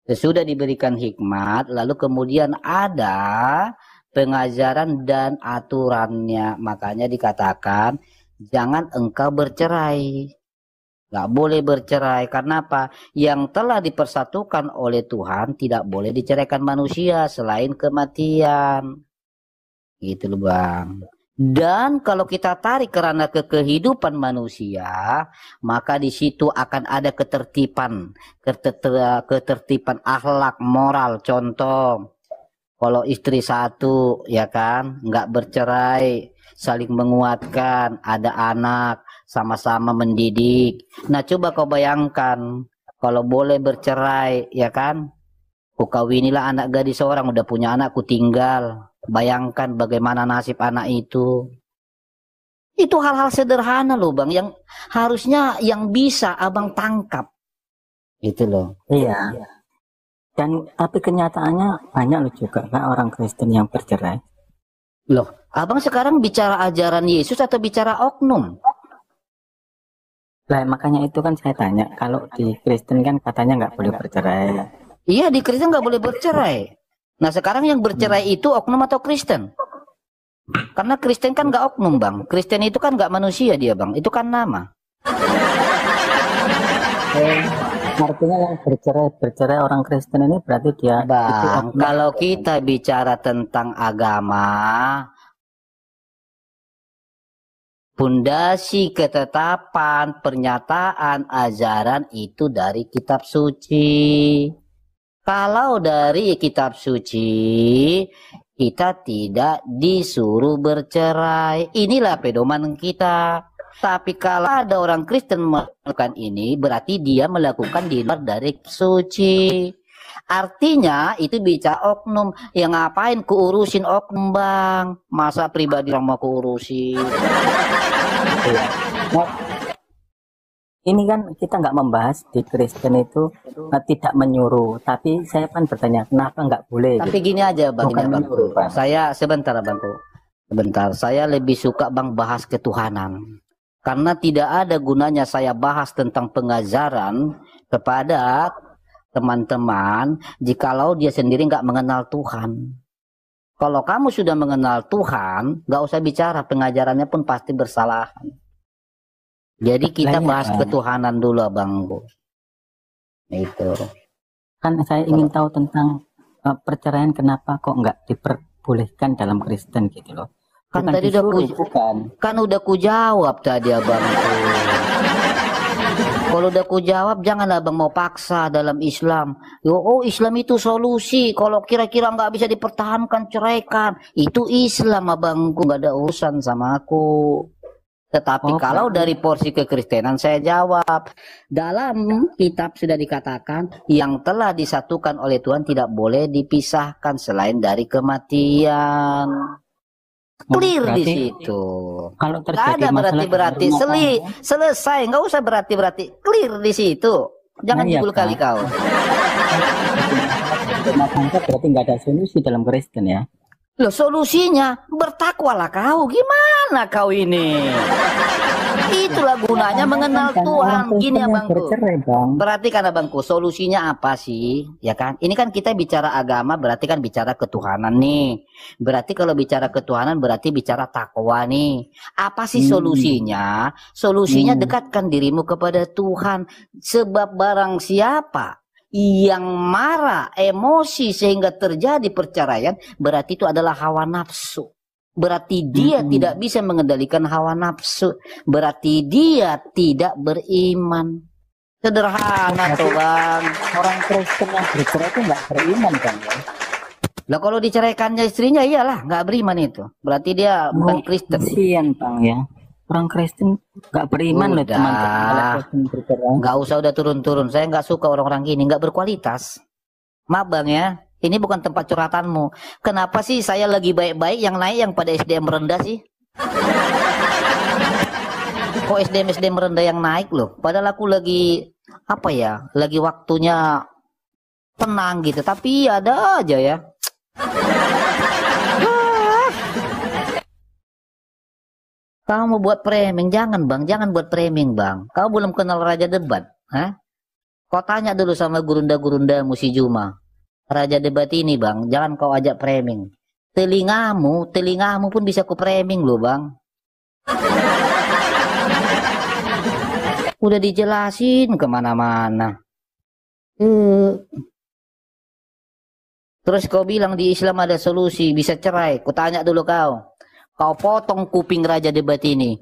B: Sesudah diberikan hikmat, lalu kemudian ada pengajaran dan aturannya. Makanya dikatakan jangan engkau bercerai. Nggak boleh bercerai. Karena apa? Yang telah dipersatukan oleh Tuhan tidak boleh diceraikan manusia selain kematian. Gitu loh, Bang. Dan kalau kita tarik kerana kehidupan manusia, maka di situ akan ada ketertiban akhlak moral. Contoh, kalau istri satu, ya kan, nggak bercerai, saling menguatkan, ada anak, sama-sama mendidik. Nah, coba kau bayangkan, kalau boleh bercerai, ya kan, ku kawinilah anak gadis seorang, udah punya anak, ku tinggal. Bayangkan bagaimana nasib anak itu. Itu hal-hal sederhana loh, Bang, yang harusnya yang bisa abang tangkap. Itu loh.
D: Iya. Dan tapi kenyataannya banyak loh juga, Kak, orang Kristen yang bercerai.
B: Loh, abang sekarang bicara ajaran Yesus atau bicara oknum?
D: Lah makanya itu kan saya tanya, kalau di Kristen kan katanya nggak boleh bercerai.
B: Iya, di Kristen nggak boleh bercerai. Nah, sekarang yang bercerai itu oknum atau Kristen? Karena Kristen kan nggak oknum, Bang. Kristen itu kan nggak manusia dia, Bang. Itu kan nama.
D: Artinya yang bercerai orang Kristen ini berarti dia itu
B: Bang,
D: oknum.
B: kalau kita bicara tentang agama, pondasi ketetapan, pernyataan, ajaran itu dari kitab suci. Kalau dari kitab suci, kita tidak disuruh bercerai. Inilah pedoman kita. Tapi kalau ada orang Kristen melakukan ini, berarti dia melakukan di luar dari suci. Artinya itu bicara oknum. Yang ngapain kuurusin oknum, Bang? Masa pribadi orang mau kuurusin?
D: Nah, ini kan kita nggak membahas di Kristen itu tidak menyuruh, tapi saya kan bertanya kenapa nggak boleh?
B: Tapi
D: gitu.
B: gini aja, Bang,
D: Bukan
B: ini, Bang.
D: menyuruh, Bang.
B: Saya sebentar, Bangku. Sebentar, saya lebih suka, Bang, bahas ketuhanan. Karena tidak ada gunanya saya bahas tentang pengajaran kepada teman-teman jikalau dia sendiri nggak mengenal Tuhan. Kalau kamu sudah mengenal Tuhan, nggak usah bicara, pengajarannya pun pasti bersalahan. Jadi kita bahas ketuhanan dulu, Bang. Itu.
D: Kan saya ingin tahu tentang perceraian, kenapa kok nggak diperbolehkan dalam Kristen gitu loh.
B: Kan
D: Bukan
B: tadi
D: disuruh,
B: kan udah ku jawab tadi, Abang. Kalau Kalau udah ku jawab, jangan abang mau paksa dalam Islam. Oh, Islam itu solusi. Kalau kira-kira nggak bisa dipertahankan, ceraikan. Itu Islam, abangku, nggak ada urusan sama aku. Tetapi kalau dari porsi kekristenan saya jawab, dalam kitab sudah dikatakan yang telah disatukan oleh Tuhan tidak boleh dipisahkan selain dari kematian. Clear di situ.
D: Kalau
B: Nggak
D: terjadi
B: ada berarti selesai, nggak usah berarti clear di situ. Jangan
D: iya,
B: jebul kali kau.
D: rumah tangga berarti nggak ada solusi dalam Kristen ya.
B: Loh, solusinya bertakwalah kau. Gimana kau ini? Itulah gunanya mengenal Tuhan. Gini abangku.
D: Bercerai, Bang.
B: Perhatikan abangku, solusinya apa sih? Ya kan? Ini kan kita bicara agama, berarti kan bicara ketuhanan nih. Berarti kalau bicara ketuhanan berarti bicara takwa nih. Apa sih solusinya? Solusinya dekatkan dirimu kepada Tuhan. Sebab barang siapa yang marah, emosi sehingga terjadi perceraian, berarti itu adalah hawa nafsu. Berarti dia tidak bisa mengendalikan hawa nafsu. Berarti dia tidak beriman. Sederhana tuh Bang.
D: Orang Kristen yang bercerai itu nggak beriman kan ya?
B: Lah kalau diceraikannya istrinya iyalah nggak beriman itu. Berarti dia bukan Kristen.
D: Kasian Bang ya. Orang Kristen nggak beriman loh teman-teman. Kalau Kristen bercerai.
B: Nggak usah udah turun-turun. Saya nggak suka orang-orang gini, nggak berkualitas. Maaf Bang ya. Ini bukan tempat curhatanmu. Kenapa sih saya lagi baik-baik yang naik yang pada SDM rendah sih? Kok SDM rendah yang naik loh? Padahal aku lagi apa ya? Lagi waktunya tenang gitu. Tapi ada aja ya. Kamu mau buat framing? Jangan Bang, jangan buat framing Bang. Kau belum kenal Raja Debat, hah? Kau tanya dulu sama gurunda-gurunda Musi Juma. Raja Debat ini Bang, jangan kau ajak framing. Telingamu pun bisa ku framing loh Bang. Udah dijelasin kemana-mana. Terus kau bilang di Islam ada solusi, bisa cerai. Ku tanya dulu kau. Kau potong kuping Raja Debat ini.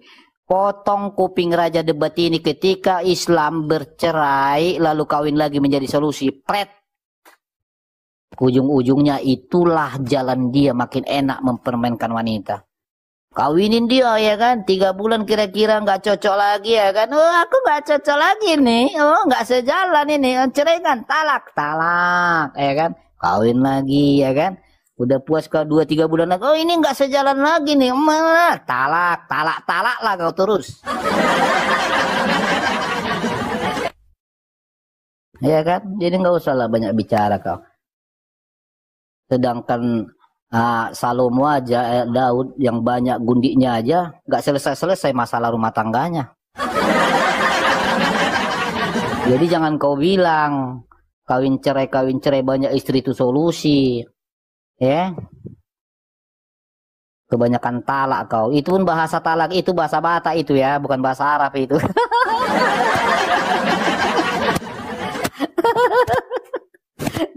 B: Potong kuping Raja Debat ini ketika Islam bercerai lalu kawin lagi menjadi solusi. Pret. Ujung-ujungnya itulah jalan dia makin enak mempermainkan wanita. Kawinin dia ya kan, 3 bulan kira-kira nggak cocok lagi ya kan. Oh aku nggak cocok lagi nih, oh nggak sejalan ini, cerai kan, talak ya kan. Kawin lagi ya kan. Udah puas kau 2-3 bulan lagi, oh ini nggak sejalan lagi nih, talak lah kau terus. Ya kan, jadi nggak usah lah banyak bicara kau. Sedangkan Salomo aja, Daud yang banyak gundiknya aja nggak selesai-selesai masalah rumah tangganya. Jadi jangan kau bilang kawin cerai banyak istri itu solusi, ya. Kebanyakan talak kau. Itu pun bahasa talak itu bahasa Batak itu ya, bukan bahasa Arab itu.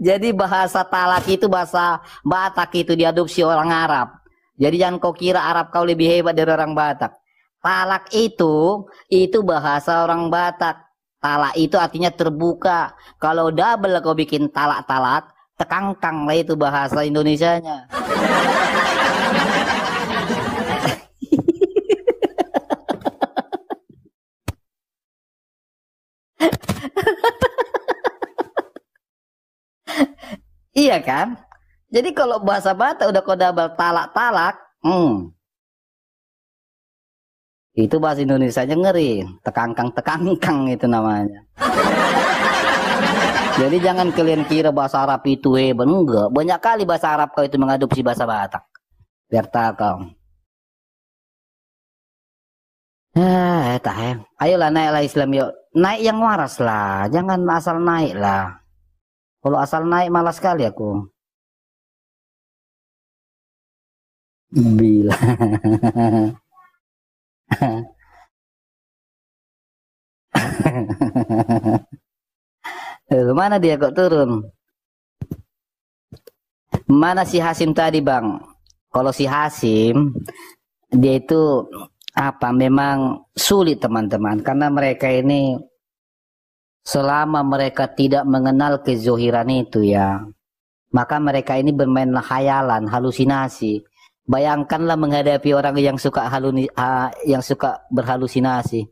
B: Jadi bahasa talak itu bahasa Batak itu diadopsi orang Arab. Jadi jangan kau kira Arab kau lebih hebat dari orang Batak. Talak itu bahasa orang Batak. Talak itu artinya terbuka. Kalau double kau bikin talak-talak, tekangkang lah itu bahasa Indonesianya. Iya kan? Jadi kalau bahasa Batak udah kau double talak-talak, itu bahasa Indonesianya ngeri, tekangkang itu namanya. Jadi jangan kalian kira bahasa Arab itu hebat, enggak. Banyak kali bahasa Arab kau itu mengadopsi bahasa Batak. Biar tak kau. Ayolah naiklah Islam yuk. Naik yang waras lah, jangan asal naik lah. Kalau asal naik malas sekali aku. Bila. Mana dia kok turun? Mana si Hasim tadi Bang? Kalau si Hasim, dia itu apa? Memang sulit teman-teman. Karena mereka ini Selama mereka tidak mengenal kezohiran itu ya, maka mereka ini bermain khayalan, halusinasi. Bayangkanlah menghadapi orang yang suka berhalusinasi,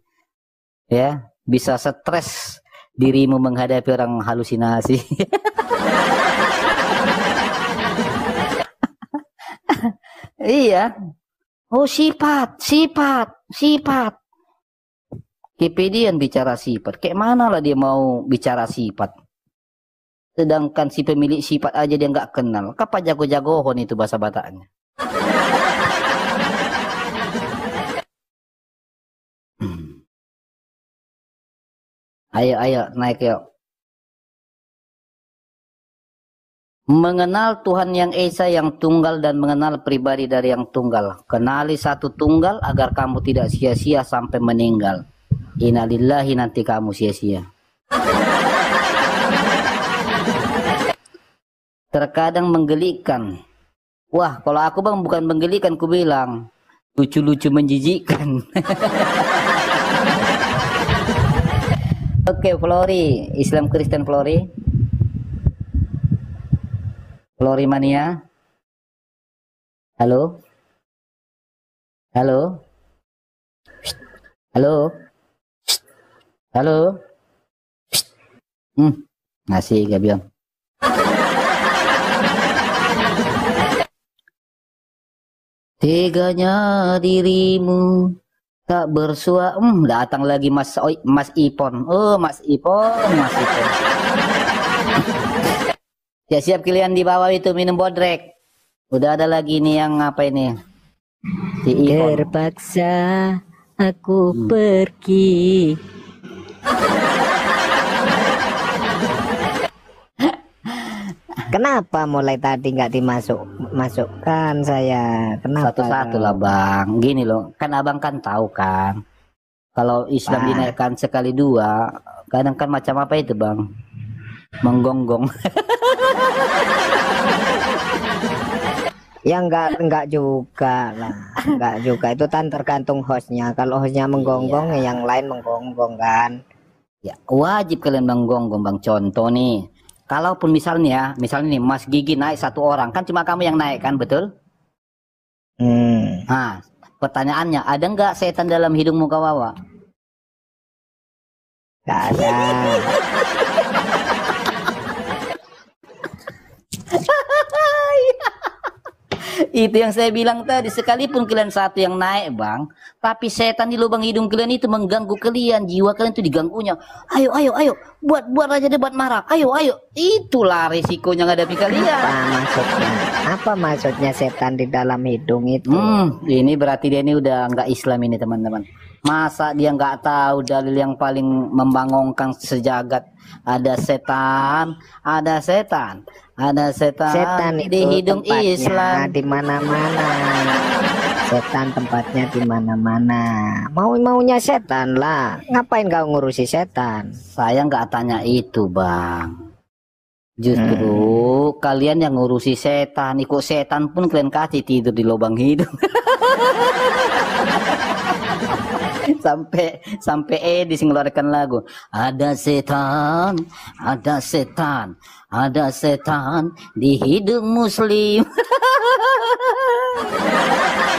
B: ya, bisa stres dirimu menghadapi orang halusinasi. Iya. Oh, sifat. Kepedean bicara sifat. Kayak mana lah dia mau bicara sifat? Sedangkan si pemilik sifat aja dia nggak kenal. Kapa jago-jagohon itu bahasa Bataknya. Ayo naik yuk. Mengenal Tuhan yang Esa yang tunggal dan mengenal pribadi dari yang tunggal. Kenali satu tunggal agar kamu tidak sia-sia sampai meninggal. Innalillahi, nanti kamu sia-sia. Terkadang menggelikan. Wah, kalau aku bang bukan menggelikan, ku bilang lucu-lucu menjijikkan. Oke, Flori, Islam Kristen Flori. Flori Mania. Halo. Halo. Halo. Halo. Ngasih gak bilang. Teganya dirimu tak bersua. Datang lagi Mas Ipon. Oh, Mas Ipon. Siap-siap kalian di bawah itu minum bodrek. Udah ada lagi nih yang apa ini? Si Ipon.
E: Terpaksa aku pergi. Kenapa mulai tadi nggak masukkan saya? Kenapa?
B: Satu-satu lah bang. Gini loh, kan abang kan tahu kan, kalau Islam dinaikkan sekali dua, kadang kan macam apa itu bang? Menggonggong.
E: Ya enggak juga lah, enggak juga, itu kan tergantung hostnya. Kalau hostnya menggonggong, ya yang lain menggonggong kan.
B: Ya wajib kalian menggonggong bang. Contoh nih, kalaupun misalnya nih Mas Gigi naik satu orang, kan cuma kamu yang naik kan, betul? Nah, pertanyaannya, ada nggak setan dalam hidungmu Kawawa?
E: Nggak ada.
B: Itu yang saya bilang tadi, sekalipun kalian satu yang naik bang, tapi setan di lubang hidung kalian itu mengganggu kalian, jiwa kalian itu diganggunya. Ayo, buat aja debat marah. Ayo, itulah resikonya ngadapi kalian.
E: Apa maksudnya setan di dalam hidung itu?
B: Ini berarti dia ini udah nggak Islam ini teman-teman. Masa dia nggak tahu dalil yang paling membangongkan sejagat? Ada setan
E: itu
B: di hidung Islam
E: di mana-mana. Setan tempatnya di mana-mana. Maunya setan lah. Ngapain kau ngurusi setan?
B: Saya nggak tanya itu bang. Justru kalian yang ngurusi setan, ikut setan pun kalian kasih tidur di lubang hidung. sampai Edis mengeluarkan lagu, ada setan di hidung muslim.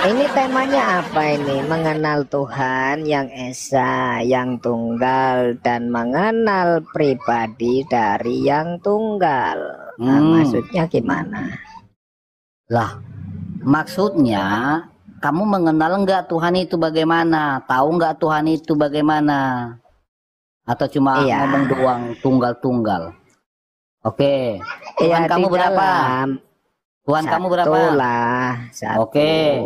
E: Ini temanya apa ini? Mengenal Tuhan yang Esa, yang tunggal, dan mengenal pribadi dari yang tunggal. Nah, maksudnya gimana?
B: Lah, maksudnya kamu mengenal nggak Tuhan itu bagaimana? Tahu nggak Tuhan itu bagaimana? Atau cuma ngomong doang tunggal-tunggal? Oke. Tuhan kamu berapa? Tuhan kamu berapa?
E: Satu.
B: Oke.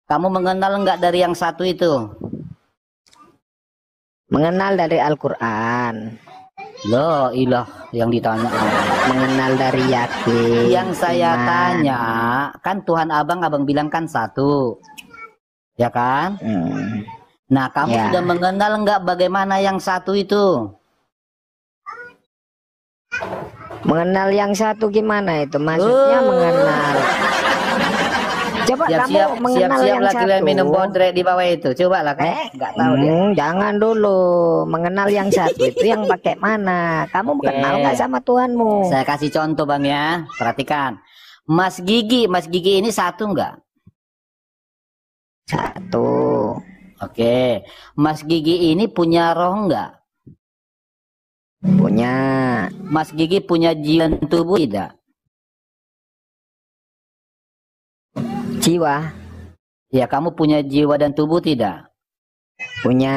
B: Kamu mengenal nggak dari yang satu itu?
E: Mengenal dari Al-Quran.
B: Loh, ilah yang ditanya.
E: Mengenal dari yakin.
B: Yang saya tanya, kan Tuhan abang bilang kan satu. Ya kan? Nah, kamu sudah mengenal nggak bagaimana yang satu itu?
E: Mengenal yang satu gimana itu? Maksudnya mengenal. Coba kamu mengenal
B: siap-siap
E: yang
B: lagi
E: satu.
B: minum bodrek di bawah itu. Coba lah, nggak tahu dia.
E: Jangan dulu mengenal yang satu itu yang pakai mana. Kamu kenal nggak sama Tuhanmu?
B: Saya kasih contoh Bang ya, perhatikan. Mas Gigi ini satu nggak?
E: Satu.
B: Oke, Mas Gigi ini punya roh nggak?
E: Punya.
B: Mas Gigi punya jiwa dan tubuh tidak?
E: Jiwa.
B: Ya, kamu punya jiwa dan tubuh tidak?
E: Punya.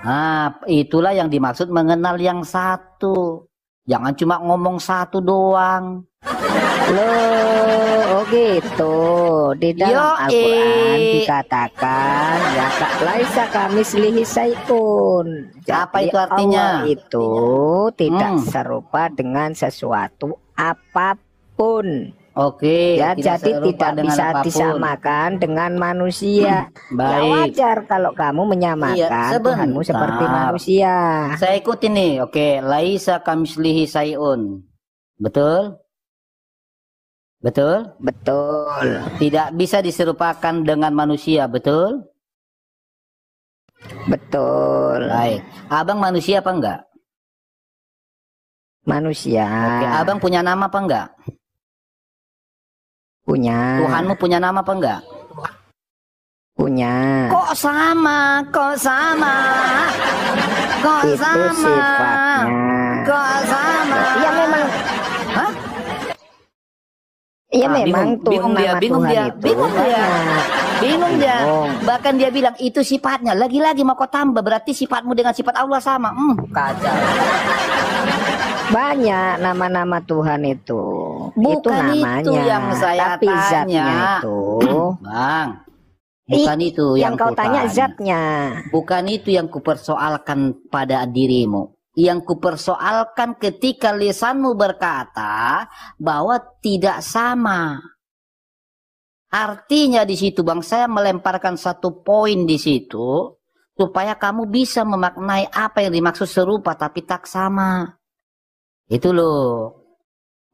B: Nah, itulah yang dimaksud mengenal yang satu. Jangan cuma ngomong satu doang.
E: Loh, oh gitu. Di dalam Al-Quran dikatakan ya laisa kamislihi syai'un.
B: Apa itu artinya?
E: Allah itu tidak serupa dengan sesuatu apapun.
B: Oke,
E: Ya, jadi tidak bisa
B: apapun.
E: disamakan dengan manusia. Ya
B: Baik.
E: wajar kalau kamu menyamakan Tuhanmu seperti manusia.
B: Saya ikutin nih. Oke, laisa kamislihi sayun. Betul? Betul?
E: Betul.
B: Tidak bisa diserupakan dengan manusia, betul?
E: Betul.
B: Baik. Abang manusia apa enggak?
E: Manusia.
B: Oke, abang punya nama apa enggak?
E: Punya.
B: Tuhanmu punya nama apa enggak?
E: Punya.
B: Kok sama? Kok sama? Kok
E: Itu
B: sama?
E: sifatnya.
B: Kok sama?
E: Ya memang.
B: Hah?
E: Iya memang tuh
B: bingung dia,
E: nama
B: bingung
E: Tuhan
B: dia,
E: itu
B: bingung dia,
E: banyak.
B: bingung dia.
E: Bingung.
B: Bahkan dia bilang itu sifatnya. Lagi-lagi mau kau tambah berarti sifatmu dengan sifat Allah sama. Kacau.
E: Banyak nama-nama Tuhan itu. Itu
B: Bukan
E: namanya.
B: itu yang saya
E: Tapi
B: tanya.
E: zatnya itu.
B: Bang, bukan itu
E: yang kau tanya
B: kutanya.
E: zatnya.
B: Bukan itu yang kupersoalkan pada dirimu. Yang kupersoalkan ketika lisanmu berkata bahwa tidak sama. Artinya di situ Bang, saya melemparkan satu poin di situ supaya kamu bisa memaknai apa yang dimaksud serupa tapi tak sama. Itu loh.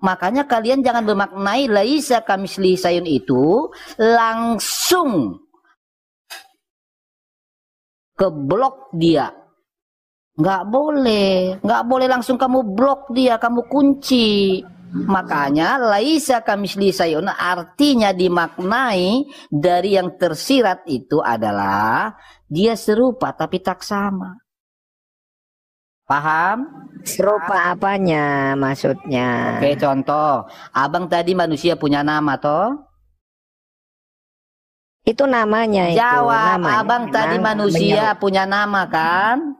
B: Makanya kalian jangan bermaknai laisa kamislihi syai'un itu langsung ke blok dia. Nggak boleh langsung kamu blok dia, kamu kunci. Makanya laisa kamislihi syai'un artinya dimaknai dari yang tersirat itu adalah dia serupa tapi tak sama. Paham?
E: Serupa apanya maksudnya?
B: Oke, contoh. Abang tadi manusia punya nama toh?
E: Itu namanya itu.
B: Jawab,
E: namanya.
B: abang tadi manusia punya nama kan?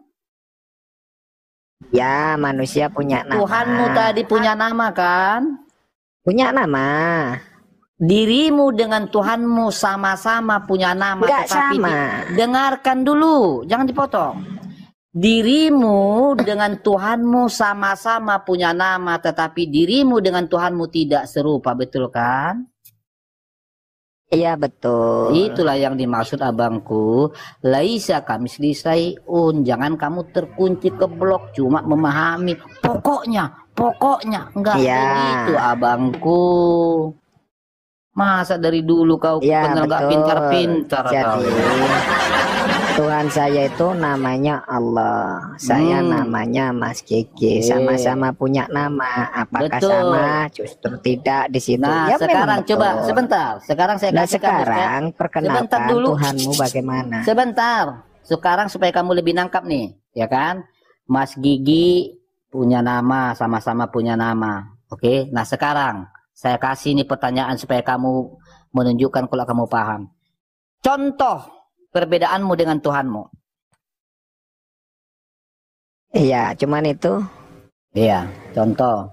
E: Ya, manusia punya nama.
B: Tuhanmu tadi punya nama kan?
E: Punya nama.
B: Dirimu dengan Tuhanmu sama-sama punya nama.
E: Enggak
B: tetapi
E: sama.
B: Dengarkan dulu, jangan dipotong. Dirimu dengan Tuhanmu sama-sama punya nama, tetapi dirimu dengan Tuhanmu tidak serupa, betul kan?
E: Iya betul.
B: Itulah yang dimaksud abangku. Laisa kamislihi syai'un. Jangan kamu terkunci ke blok cuma memahami pokoknya enggak begitu abangku. Masa dari dulu kau
E: Ya,
B: benar enggak
E: betul.
B: pintar-pintar kau.
E: Jadi Tuhan saya itu namanya Allah. Saya namanya Mas Gigi. Sama-sama punya nama. Apakah
B: Betul.
E: sama? Justru tidak di situ.
B: Nah,
E: Ya,
B: sekarang
E: memang
B: coba
E: betul.
B: sebentar. Sekarang saya
E: Nah,
B: kasih kamu
E: sekarang perkenalkan
B: sebentar dulu.
E: Tuhanmu bagaimana?
B: Sebentar. Sekarang supaya kamu lebih nangkap nih, ya kan? Mas Gigi punya nama, sama-sama punya nama. Oke. Nah, sekarang saya kasih nih pertanyaan supaya kamu menunjukkan kalau kamu paham. Contoh perbedaanmu dengan Tuhanmu.
E: Iya, cuman itu.
B: Iya, contoh.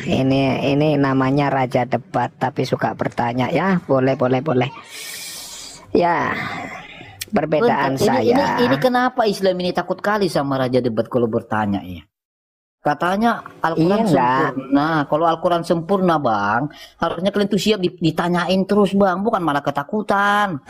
E: Ini namanya raja debat, tapi suka bertanya. Ya, boleh. Ya, perbedaan
B: Bentar,
E: saya.
B: ini kenapa Islam ini takut kali sama raja debat kalau bertanya ya? Katanya Al-Quran
E: Iya, enggak.
B: sempurna. Kalau Al-Quran sempurna bang, harusnya kalian tuh siap ditanyain terus bang, bukan malah ketakutan.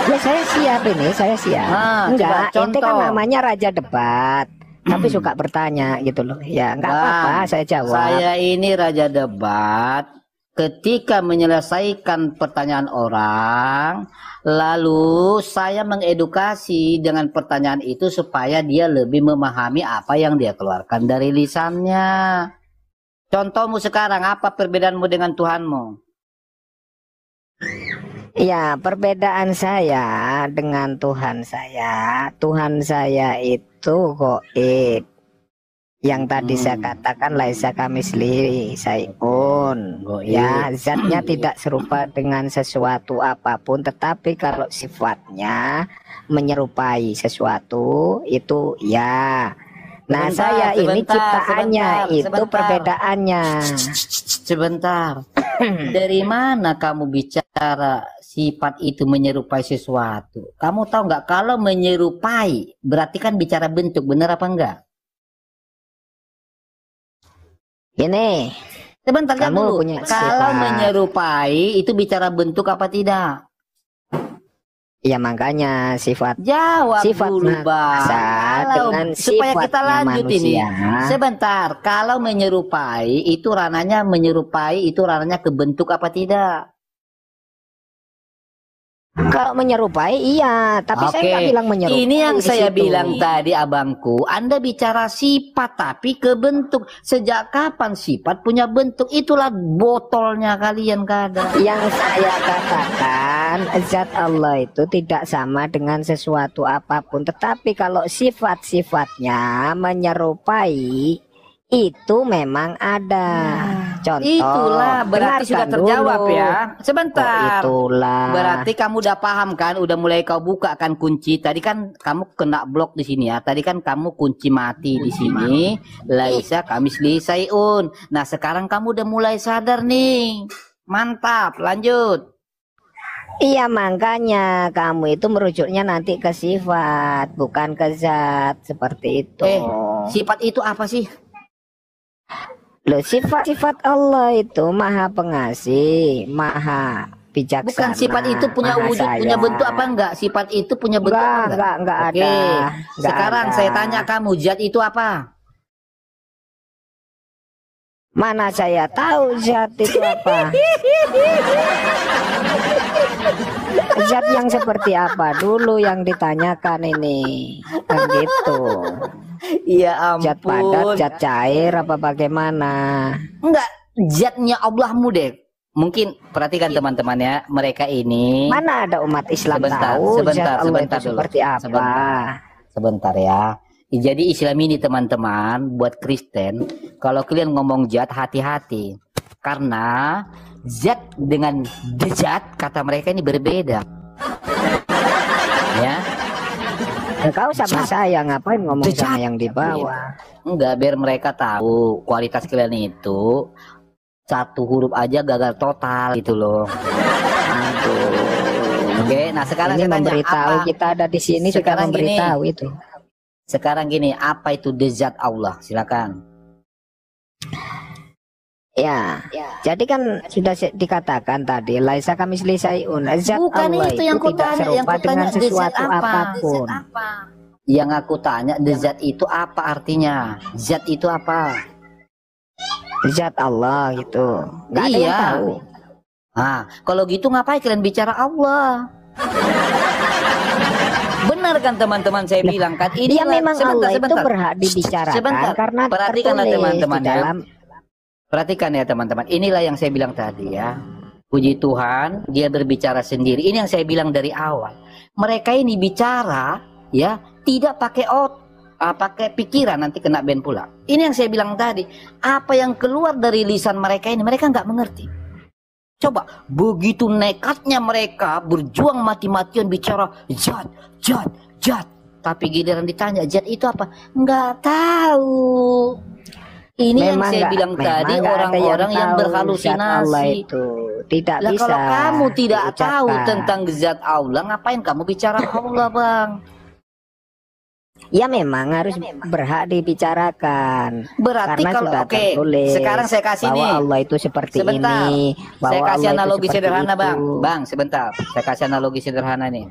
E: Ya saya siap ini, saya siap.
B: Nah,
E: Enggak,
B: coba
E: ente kan
B: contoh.
E: namanya raja debat, tapi suka bertanya gitu loh. Ya enggak
B: Bang,
E: apa-apa, saya jawab.
B: Saya ini raja debat ketika menyelesaikan pertanyaan orang, lalu saya mengedukasi dengan pertanyaan itu supaya dia lebih memahami apa yang dia keluarkan dari lisannya. Contohmu sekarang, apa perbedaanmu dengan Tuhanmu?
E: Ya, perbedaan saya dengan Tuhan saya itu gaib. Yang tadi saya katakan laisa kamisli sayun. Ya, zatnya tidak serupa dengan sesuatu apapun, tetapi kalau sifatnya menyerupai sesuatu itu ya. Nah, saya ini ciptaannya, itu perbedaannya.
B: Sebentar. Dari mana kamu bicara sifat itu menyerupai sesuatu? Kamu tahu nggak, kalau menyerupai berarti kan bicara bentuk, benar apa enggak?
E: Ini
B: sebentar
E: kamu
B: dulu.
E: punya
B: Kalau
E: sifat.
B: menyerupai itu bicara bentuk apa tidak?
E: Ya makanya sifat
B: Jawab dulu, Bang.
E: dengan
B: Supaya kita
E: sifatnya
B: lanjut ini.
E: manusia.
B: Sebentar, kalau menyerupai itu ranahnya ke bentuk apa tidak?
E: Kalau menyerupai iya, tapi saya nggak bilang menyerupai.
B: Ini yang
E: di
B: saya
E: situ.
B: bilang tadi, abangku. Anda bicara sifat tapi ke bentuk. Sejak kapan sifat punya bentuk? Itulah botolnya kalian kadang.
E: Yang saya katakan zat Allah itu tidak sama dengan sesuatu apapun, tetapi kalau sifat-sifatnya menyerupai itu memang ada. Contoh,
B: Itulah berarti sudah
E: dengarkan
B: terjawab
E: dulu.
B: ya. Sebentar.
E: Itulah.
B: Berarti kamu udah paham kan? Udah mulai kau buka kan kunci. Tadi kan kamu kena blok di sini ya. Tadi kan kamu kunci mati di sini. Laisa kamisli sayun. Nah, sekarang kamu udah mulai sadar nih. Mantap, lanjut.
E: Iya, makanya kamu itu merujuknya nanti ke sifat, bukan ke zat, seperti itu.
B: Sifat itu apa sih?
E: Loh, sifat-sifat Allah itu maha pengasih, maha bijaksana.
B: Bukan sifat itu punya
E: maha
B: wujud, punya
E: sayang.
B: bentuk apa enggak? Sifat itu punya bentuk apa enggak?
E: Enggak
B: Oke.
E: ada. Enggak
B: Sekarang
E: ada.
B: saya tanya kamu, zat itu apa?
E: Mana saya tahu zat itu apa? Zat yang seperti apa dulu yang ditanyakan ini? Kan gitu.
B: Iya ampun.
E: Zat padat, zat cair, apa bagaimana?
B: Enggak, zatnya Allahmu deh. Mungkin perhatikan teman-teman ya, mereka ini.
E: Mana ada umat Islam tahu zat Allah itu
B: dulu.
E: seperti apa?
B: Sebentar ya. Jadi Islam ini teman-teman, buat Kristen, kalau kalian ngomong zat hati-hati. Karena zat dengan dezat kata mereka ini berbeda. Ya.
E: Kau sama saya ngapain ngomong
B: Dejat.
E: sama yang di bawah?
B: Enggak, biar mereka tahu kualitas kalian itu satu huruf aja gagal total gitu loh.
E: Aduh.
B: Oke, nah sekarang
E: Ini
B: saya tanya,
E: memberitahu
B: apa?
E: kita ada di sini sudah
B: Sekarang gini.
E: memberitahu itu.
B: Sekarang gini, apa itu dezat Allah? Silakan.
E: Ya, jadi kan sudah dikatakan tadi laisa kamisli sayun. Zat
B: Bukan
E: Allah
B: itu yang
E: itu
B: ku
E: tidak
B: tanya, yang
E: serupa
B: ku
E: dengan
B: tanya dezat
E: sesuatu
B: apa?
E: apapun.
B: Dezat apa? Yang aku tanya dezat itu apa artinya? Zat itu apa?
E: Zat Allah gitu. Nggak ada yang tahu.
B: Nah, kalau gitu ngapain kalian bicara Allah? Benar kan teman-teman saya bilang kan? Ini
E: Dia memang Allah itu berhak dibicarakan
B: Sebentar.
E: karena
B: Perhatikanlah
E: tertulis
B: teman-teman
E: di dalam.
B: Perhatikan ya teman-teman, inilah yang saya bilang tadi ya. Puji Tuhan, dia berbicara sendiri. Ini yang saya bilang dari awal. Mereka ini bicara ya, tidak pakai pakai pikiran, nanti kena ban pula. Ini yang saya bilang tadi. Apa yang keluar dari lisan mereka ini, mereka nggak mengerti. Coba, begitu nekatnya mereka berjuang mati-matian bicara zat. Tapi giliran ditanya zat itu apa? Nggak tahu. Ini
E: Memang
B: yang saya bilang tadi, orang-orang yang berhalusinasi.
E: Itu tidak
B: Lah,
E: bisa.
B: kalau kamu tidak tahu
E: diucapkan.
B: tentang zat Allah, ngapain kamu bicara Allah, Bang?
E: Ya memang harus berhak dibicarakan.
B: Berarti
E: Karena
B: kalau
E: sudah tertulis
B: sekarang saya kasih
E: bahwa
B: nih.
E: Allah itu seperti
B: Sebentar.
E: ini. Bahwa
B: Saya kasih
E: Allah itu
B: analogi
E: seperti
B: sederhana,
E: itu.
B: Bang. Bang, sebentar. Saya kasih analogi sederhana nih.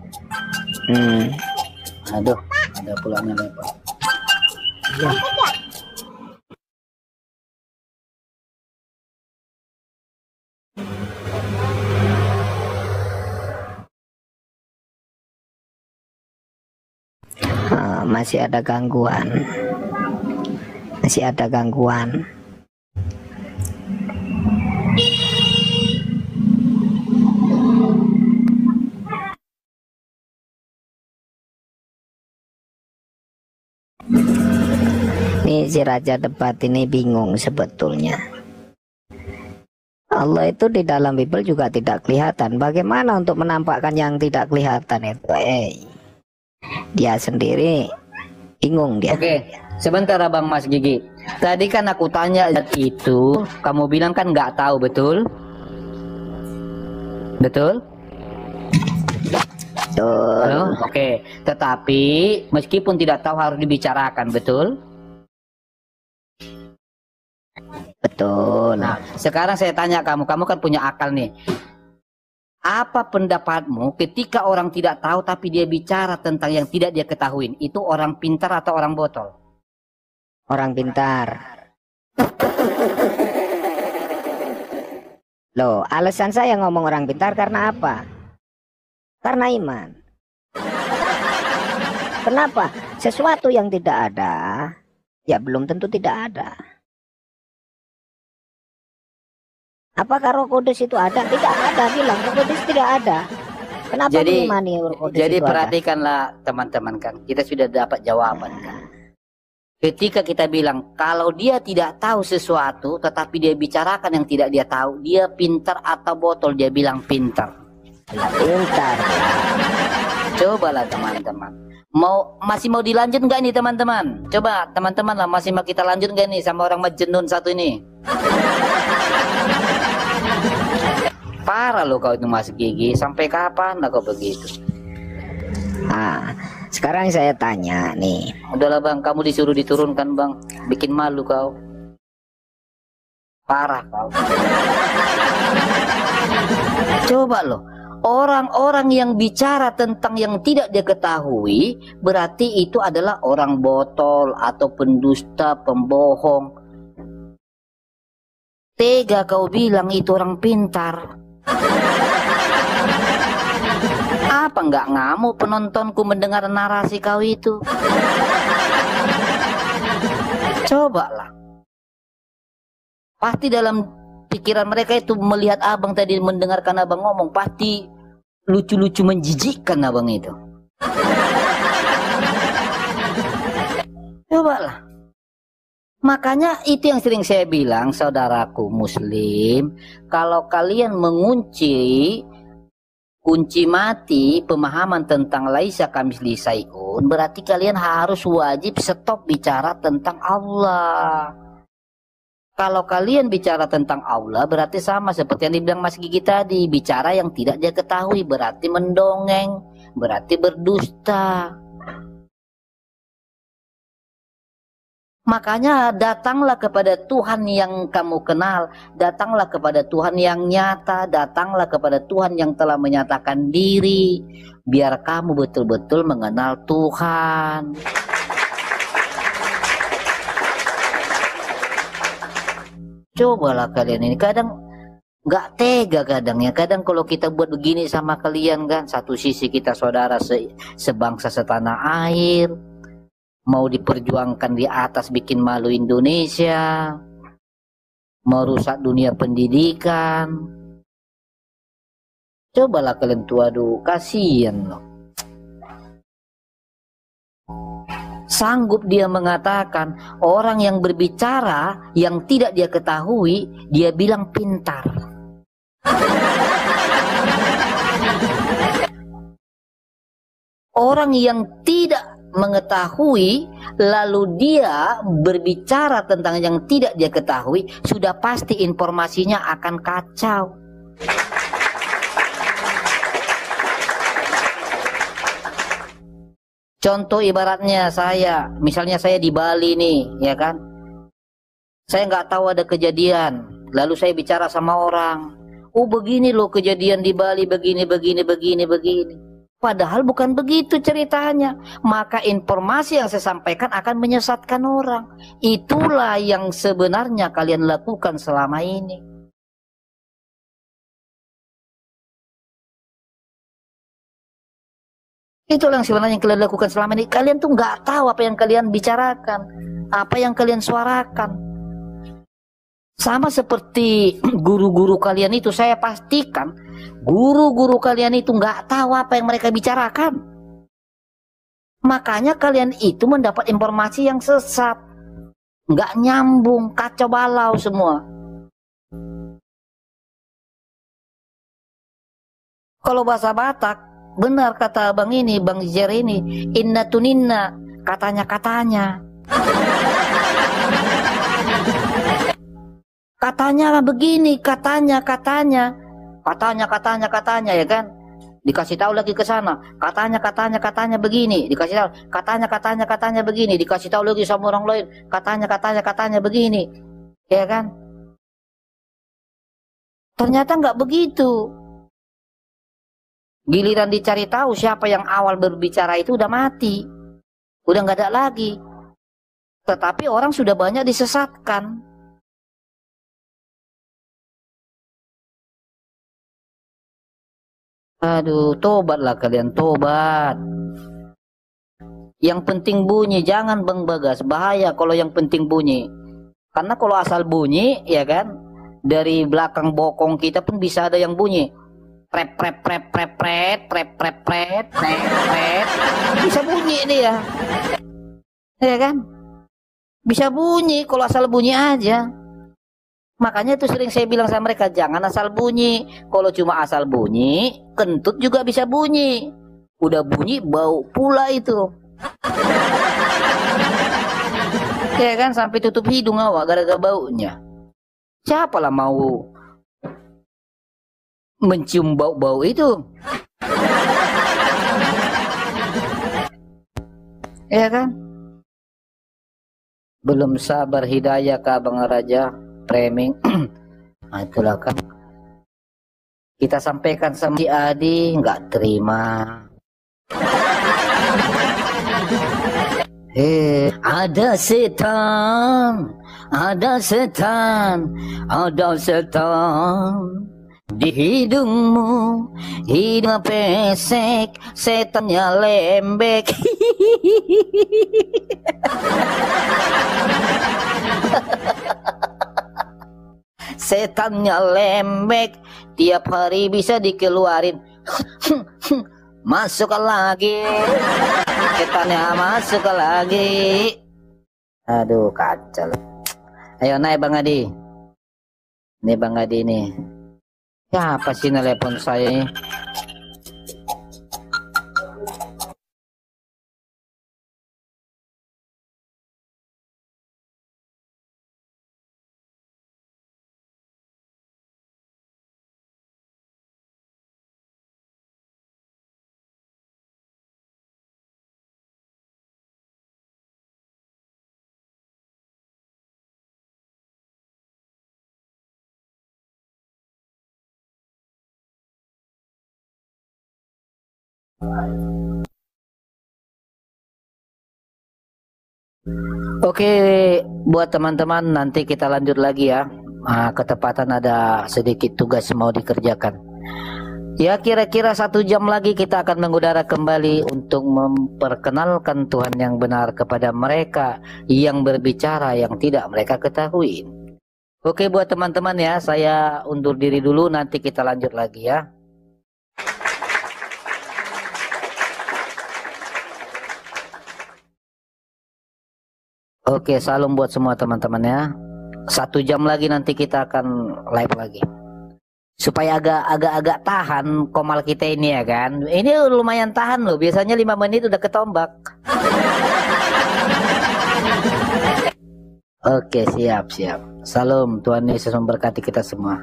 B: Aduh, ada pula apa?
E: masih ada gangguan. Masih ada gangguan. Ini si raja debat ini bingung sebetulnya. Allah itu di dalam Bible juga tidak kelihatan. Bagaimana untuk menampakkan yang tidak kelihatan itu? Dia sendiri bingung dia.
B: Oke, sebentar Abang Mas Gigi. Tadi kan aku tanya itu, kamu bilang kan nggak tahu, betul? Betul?
E: Betul.
B: Halo? Oke, tetapi meskipun tidak tahu harus dibicarakan, betul?
E: Betul.
B: Nah, sekarang saya tanya kamu kan punya akal nih. Apa pendapatmu ketika orang tidak tahu tapi dia bicara tentang yang tidak dia ketahui? Itu orang pintar atau orang botol?
E: Orang pintar. Loh, alasan saya ngomong orang pintar karena apa? Karena iman. Kenapa? Sesuatu yang tidak ada, ya belum tentu tidak ada. Apakah Roh Kudus itu ada? Tidak ada, bilang Roh Kudus tidak ada. Kenapa mengimani Roh Kudus
B: jadi
E: itu
B: perhatikanlah teman-teman kan, kita sudah dapat jawaban kan. Ketika kita bilang kalau dia tidak tahu sesuatu tetapi dia bicarakan yang tidak dia tahu, dia pintar atau botol? Dia bilang pintar.
E: Ya, pintar.
B: Cobalah teman-teman. Masih mau dilanjut nggak nih teman-teman? Coba teman-teman lah, masih mau kita lanjut nggak nih sama orang majnun satu ini? Parah lo kau itu Mas Gigi, sampai kapan lah kau begitu?
E: Nah, sekarang saya tanya nih.
B: Udahlah Bang, kamu disuruh diturunkan Bang, bikin malu kau. Parah kau. Coba lo, orang-orang yang bicara tentang yang tidak dia ketahui, berarti itu adalah orang botol atau pendusta, pembohong. Tega kau bilang itu orang pintar. Apa nggak ngamuk penontonku mendengar narasi kau itu? Cobalah. Pasti dalam pikiran mereka itu melihat abang tadi, mendengarkan abang ngomong, pasti lucu-lucu menjijikkan abang itu. Cobalah. Makanya itu yang sering saya bilang, saudaraku muslim, kalau kalian mengunci kunci mati pemahaman tentang laisa kamitslihi syai'un, berarti kalian harus wajib stop bicara tentang Allah. Kalau kalian bicara tentang Allah, berarti sama seperti yang dibilang Mas Gigi tadi, bicara yang tidak dia ketahui, berarti mendongeng, berarti berdusta. Makanya datanglah kepada Tuhan yang kamu kenal, datanglah kepada Tuhan yang nyata, datanglah kepada Tuhan yang telah menyatakan diri, biar kamu betul-betul mengenal Tuhan. Cobalah kalian ini, kadang nggak tega kadang ya, kadang kalau kita buat begini sama kalian kan, satu sisi kita saudara sebangsa setanah air, mau diperjuangkan di atas bikin malu Indonesia, merusak dunia pendidikan. Cobalah kalian aduh, kasihan loh. Sanggup dia mengatakan orang yang berbicara yang tidak dia ketahui, dia bilang pintar. Orang yang tidak mengetahui lalu dia berbicara tentang yang tidak dia ketahui, sudah pasti informasinya akan kacau. Contoh ibaratnya misalnya saya di Bali nih, ya kan, saya nggak tahu ada kejadian, lalu saya bicara sama orang, oh begini loh kejadian di Bali, begini. Padahal bukan begitu ceritanya. Maka informasi yang saya sampaikan akan menyesatkan orang. Itulah yang sebenarnya kalian lakukan selama ini. Itulah yang sebenarnya yang kalian lakukan selama ini. Kalian tuh nggak tahu apa yang kalian bicarakan, apa yang kalian suarakan. Sama seperti guru-guru kalian itu, saya pastikan guru-guru kalian itu nggak tahu apa yang mereka bicarakan. Makanya kalian itu mendapat informasi yang sesat, nggak nyambung, kacau balau semua. Kalau bahasa Batak, benar kata abang ini, Bang Jer ini, inna tuninna, katanya. Katanya begini, katanya ya kan? Dikasih tahu lagi ke sana, katanya begini, dikasih tahu, katanya begini, dikasih tahu lagi sama orang lain, katanya begini, ya kan? Ternyata nggak begitu. Giliran dicari tahu siapa yang awal berbicara itu udah mati, udah nggak ada lagi. Tetapi orang sudah banyak disesatkan. Aduh, tobatlah kalian, tobat. Yang penting bunyi, jangan Bang Bagas, bahaya kalau yang penting bunyi. Karena kalau asal bunyi, ya kan, dari belakang bokong kita pun bisa ada yang bunyi. Prep, bisa bunyi dia, ya kan? Bisa bunyi kalau asal bunyi aja. Makanya itu sering saya bilang sama mereka, jangan asal bunyi. Kalau cuma asal bunyi, kentut juga bisa bunyi. Udah bunyi, bau pula itu. Ya kan, sampai tutup hidung awak gara-gara baunya. Siapalah mau mencium bau-bau itu? Ya kan? Belum sabar hidayah ke Abang Raja. Framing. Nah, itulah kan kita sampaikan sama si Adi, nggak terima. Ada setan di hidungmu, hidung pesek, setannya lembek. Setannya lembek, tiap hari bisa dikeluarin. Masuk lagi, setannya masuk lagi. Aduh, kacau. Ayo naik Bang Adi. Ini Bang Adi nih. Ya apa sih telepon saya ini? Oke, buat teman-teman nanti kita lanjut lagi ya. Ketepatan ada sedikit tugas mau dikerjakan. Ya kira-kira 1 jam lagi kita akan mengudara kembali untuk memperkenalkan Tuhan yang benar kepada mereka yang berbicara yang tidak mereka ketahui. Oke buat teman-teman ya, saya undur diri dulu, nanti kita lanjut lagi ya. Oke, salam buat semua teman-teman ya. 1 jam lagi nanti kita akan live lagi. Supaya agak tahan komal kita ini ya kan. Ini lumayan tahan loh. Biasanya 5 menit udah ketombak. Oke, siap. Salam, Tuhan Yesus memberkati kita semua.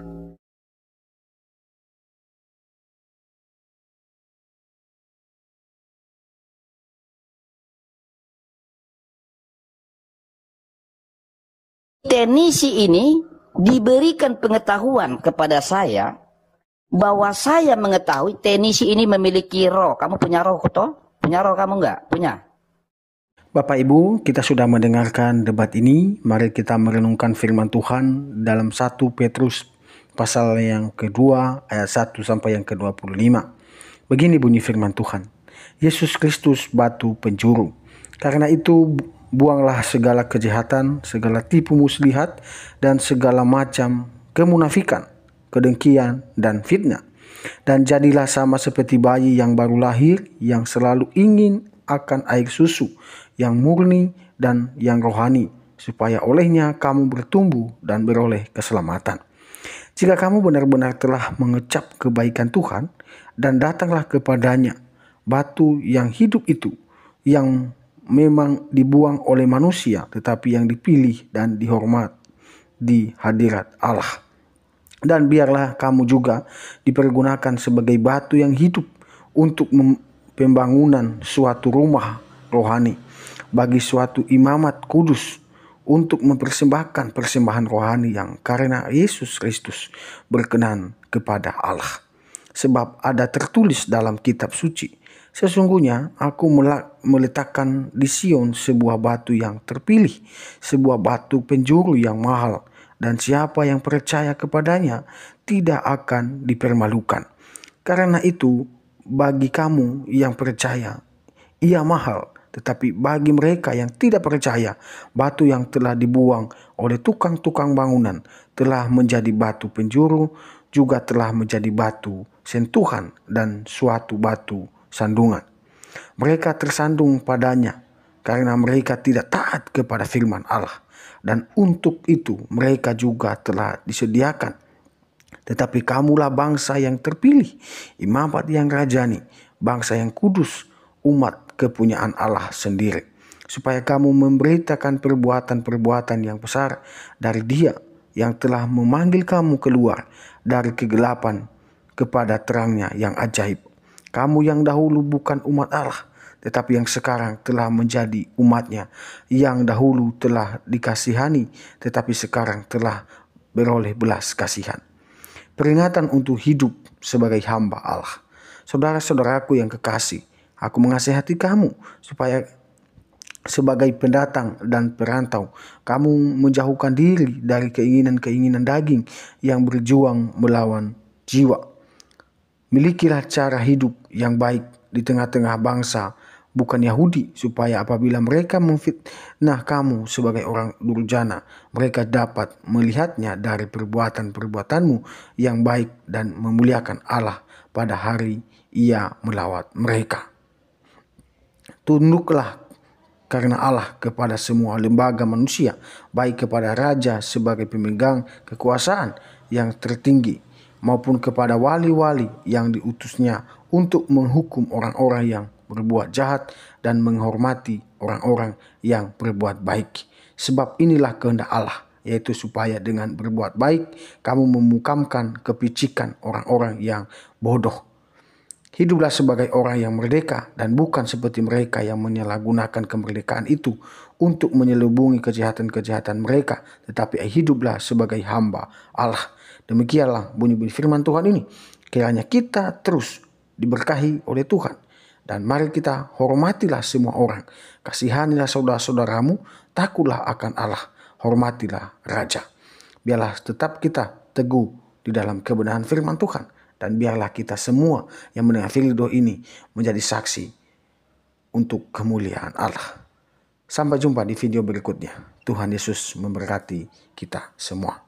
B: Teknisi ini diberikan pengetahuan kepada saya bahwa saya mengetahui teknisi ini memiliki roh. Kamu punya roh toh? Punya roh kamu enggak? Punya.
A: Bapak Ibu, kita sudah mendengarkan debat ini. Mari kita merenungkan firman Tuhan dalam 1 Petrus pasal yang kedua ayat 1 sampai yang ke-25. Begini bunyi firman Tuhan. Yesus Kristus batu penjuru. Karena itu buanglah segala kejahatan, segala tipu muslihat, dan segala macam kemunafikan, kedengkian, dan fitnah. Dan jadilah sama seperti bayi yang baru lahir, yang selalu ingin akan air susu, yang murni dan yang rohani, supaya olehnya kamu bertumbuh dan beroleh keselamatan. Jika kamu benar-benar telah mengecap kebaikan Tuhan, dan datanglah kepadanya, batu yang hidup itu, yang memang dibuang oleh manusia, tetapi yang dipilih dan dihormat di hadirat Allah. Dan biarlah kamu juga dipergunakan sebagai batu yang hidup untuk pembangunan suatu rumah rohani, bagi suatu imamat kudus, untuk mempersembahkan persembahan rohani yang karena Yesus Kristus berkenan kepada Allah. Sebab ada tertulis dalam kitab suci, sesungguhnya aku meletakkan di Sion sebuah batu yang terpilih, sebuah batu penjuru yang mahal, dan siapa yang percaya kepadanya tidak akan dipermalukan. Karena itu, bagi kamu yang percaya, ia mahal. Tetapi bagi mereka yang tidak percaya, batu yang telah dibuang oleh tukang-tukang bangunan telah menjadi batu penjuru, juga telah menjadi batu sentuhan dan suatu batu sandungan. Mereka tersandung padanya karena mereka tidak taat kepada firman Allah. Dan untuk itu mereka juga telah disediakan. Tetapi kamulah bangsa yang terpilih, imamat yang rajani, bangsa yang kudus, umat kepunyaan Allah sendiri, supaya kamu memberitakan perbuatan-perbuatan yang besar dari Dia yang telah memanggil kamu keluar dari kegelapan kepada terangnya yang ajaib. Kamu yang dahulu bukan umat Allah, tetapi yang sekarang telah menjadi umatnya, yang dahulu telah dikasihani, tetapi sekarang telah beroleh belas kasihan. Peringatan untuk hidup sebagai hamba Allah. Saudara-saudaraku yang kekasih, aku menasihati kamu supaya sebagai pendatang dan perantau, kamu menjauhkan diri dari keinginan-keinginan daging yang berjuang melawan jiwa. Milikilah cara hidup yang baik di tengah-tengah bangsa bukan Yahudi, supaya apabila mereka memfitnah kamu sebagai orang durjana, mereka dapat melihatnya dari perbuatan-perbuatanmu yang baik dan memuliakan Allah pada hari Ia melawat mereka. Tunduklah karena Allah kepada semua lembaga manusia, baik kepada raja sebagai pemegang kekuasaan yang tertinggi, maupun kepada wali-wali yang diutusnya untuk menghukum orang-orang yang berbuat jahat dan menghormati orang-orang yang berbuat baik. Sebab inilah kehendak Allah, yaitu supaya dengan berbuat baik kamu memukamkan kepicikan orang-orang yang bodoh. Hiduplah sebagai orang yang merdeka dan bukan seperti mereka yang menyalahgunakan kemerdekaan itu untuk menyelubungi kejahatan-kejahatan mereka, tetapi hiduplah sebagai hamba Allah. Demikianlah bunyi-bunyi firman Tuhan ini. Kiranya kita terus diberkahi oleh Tuhan. Dan mari kita hormatilah semua orang. Kasihanilah saudara-saudaramu, takutlah akan Allah, hormatilah Raja. Biarlah tetap kita teguh di dalam kebenaran firman Tuhan. Dan biarlah kita semua yang mendengar video ini menjadi saksi untuk kemuliaan Allah. Sampai jumpa di video berikutnya. Tuhan Yesus memberkati kita semua.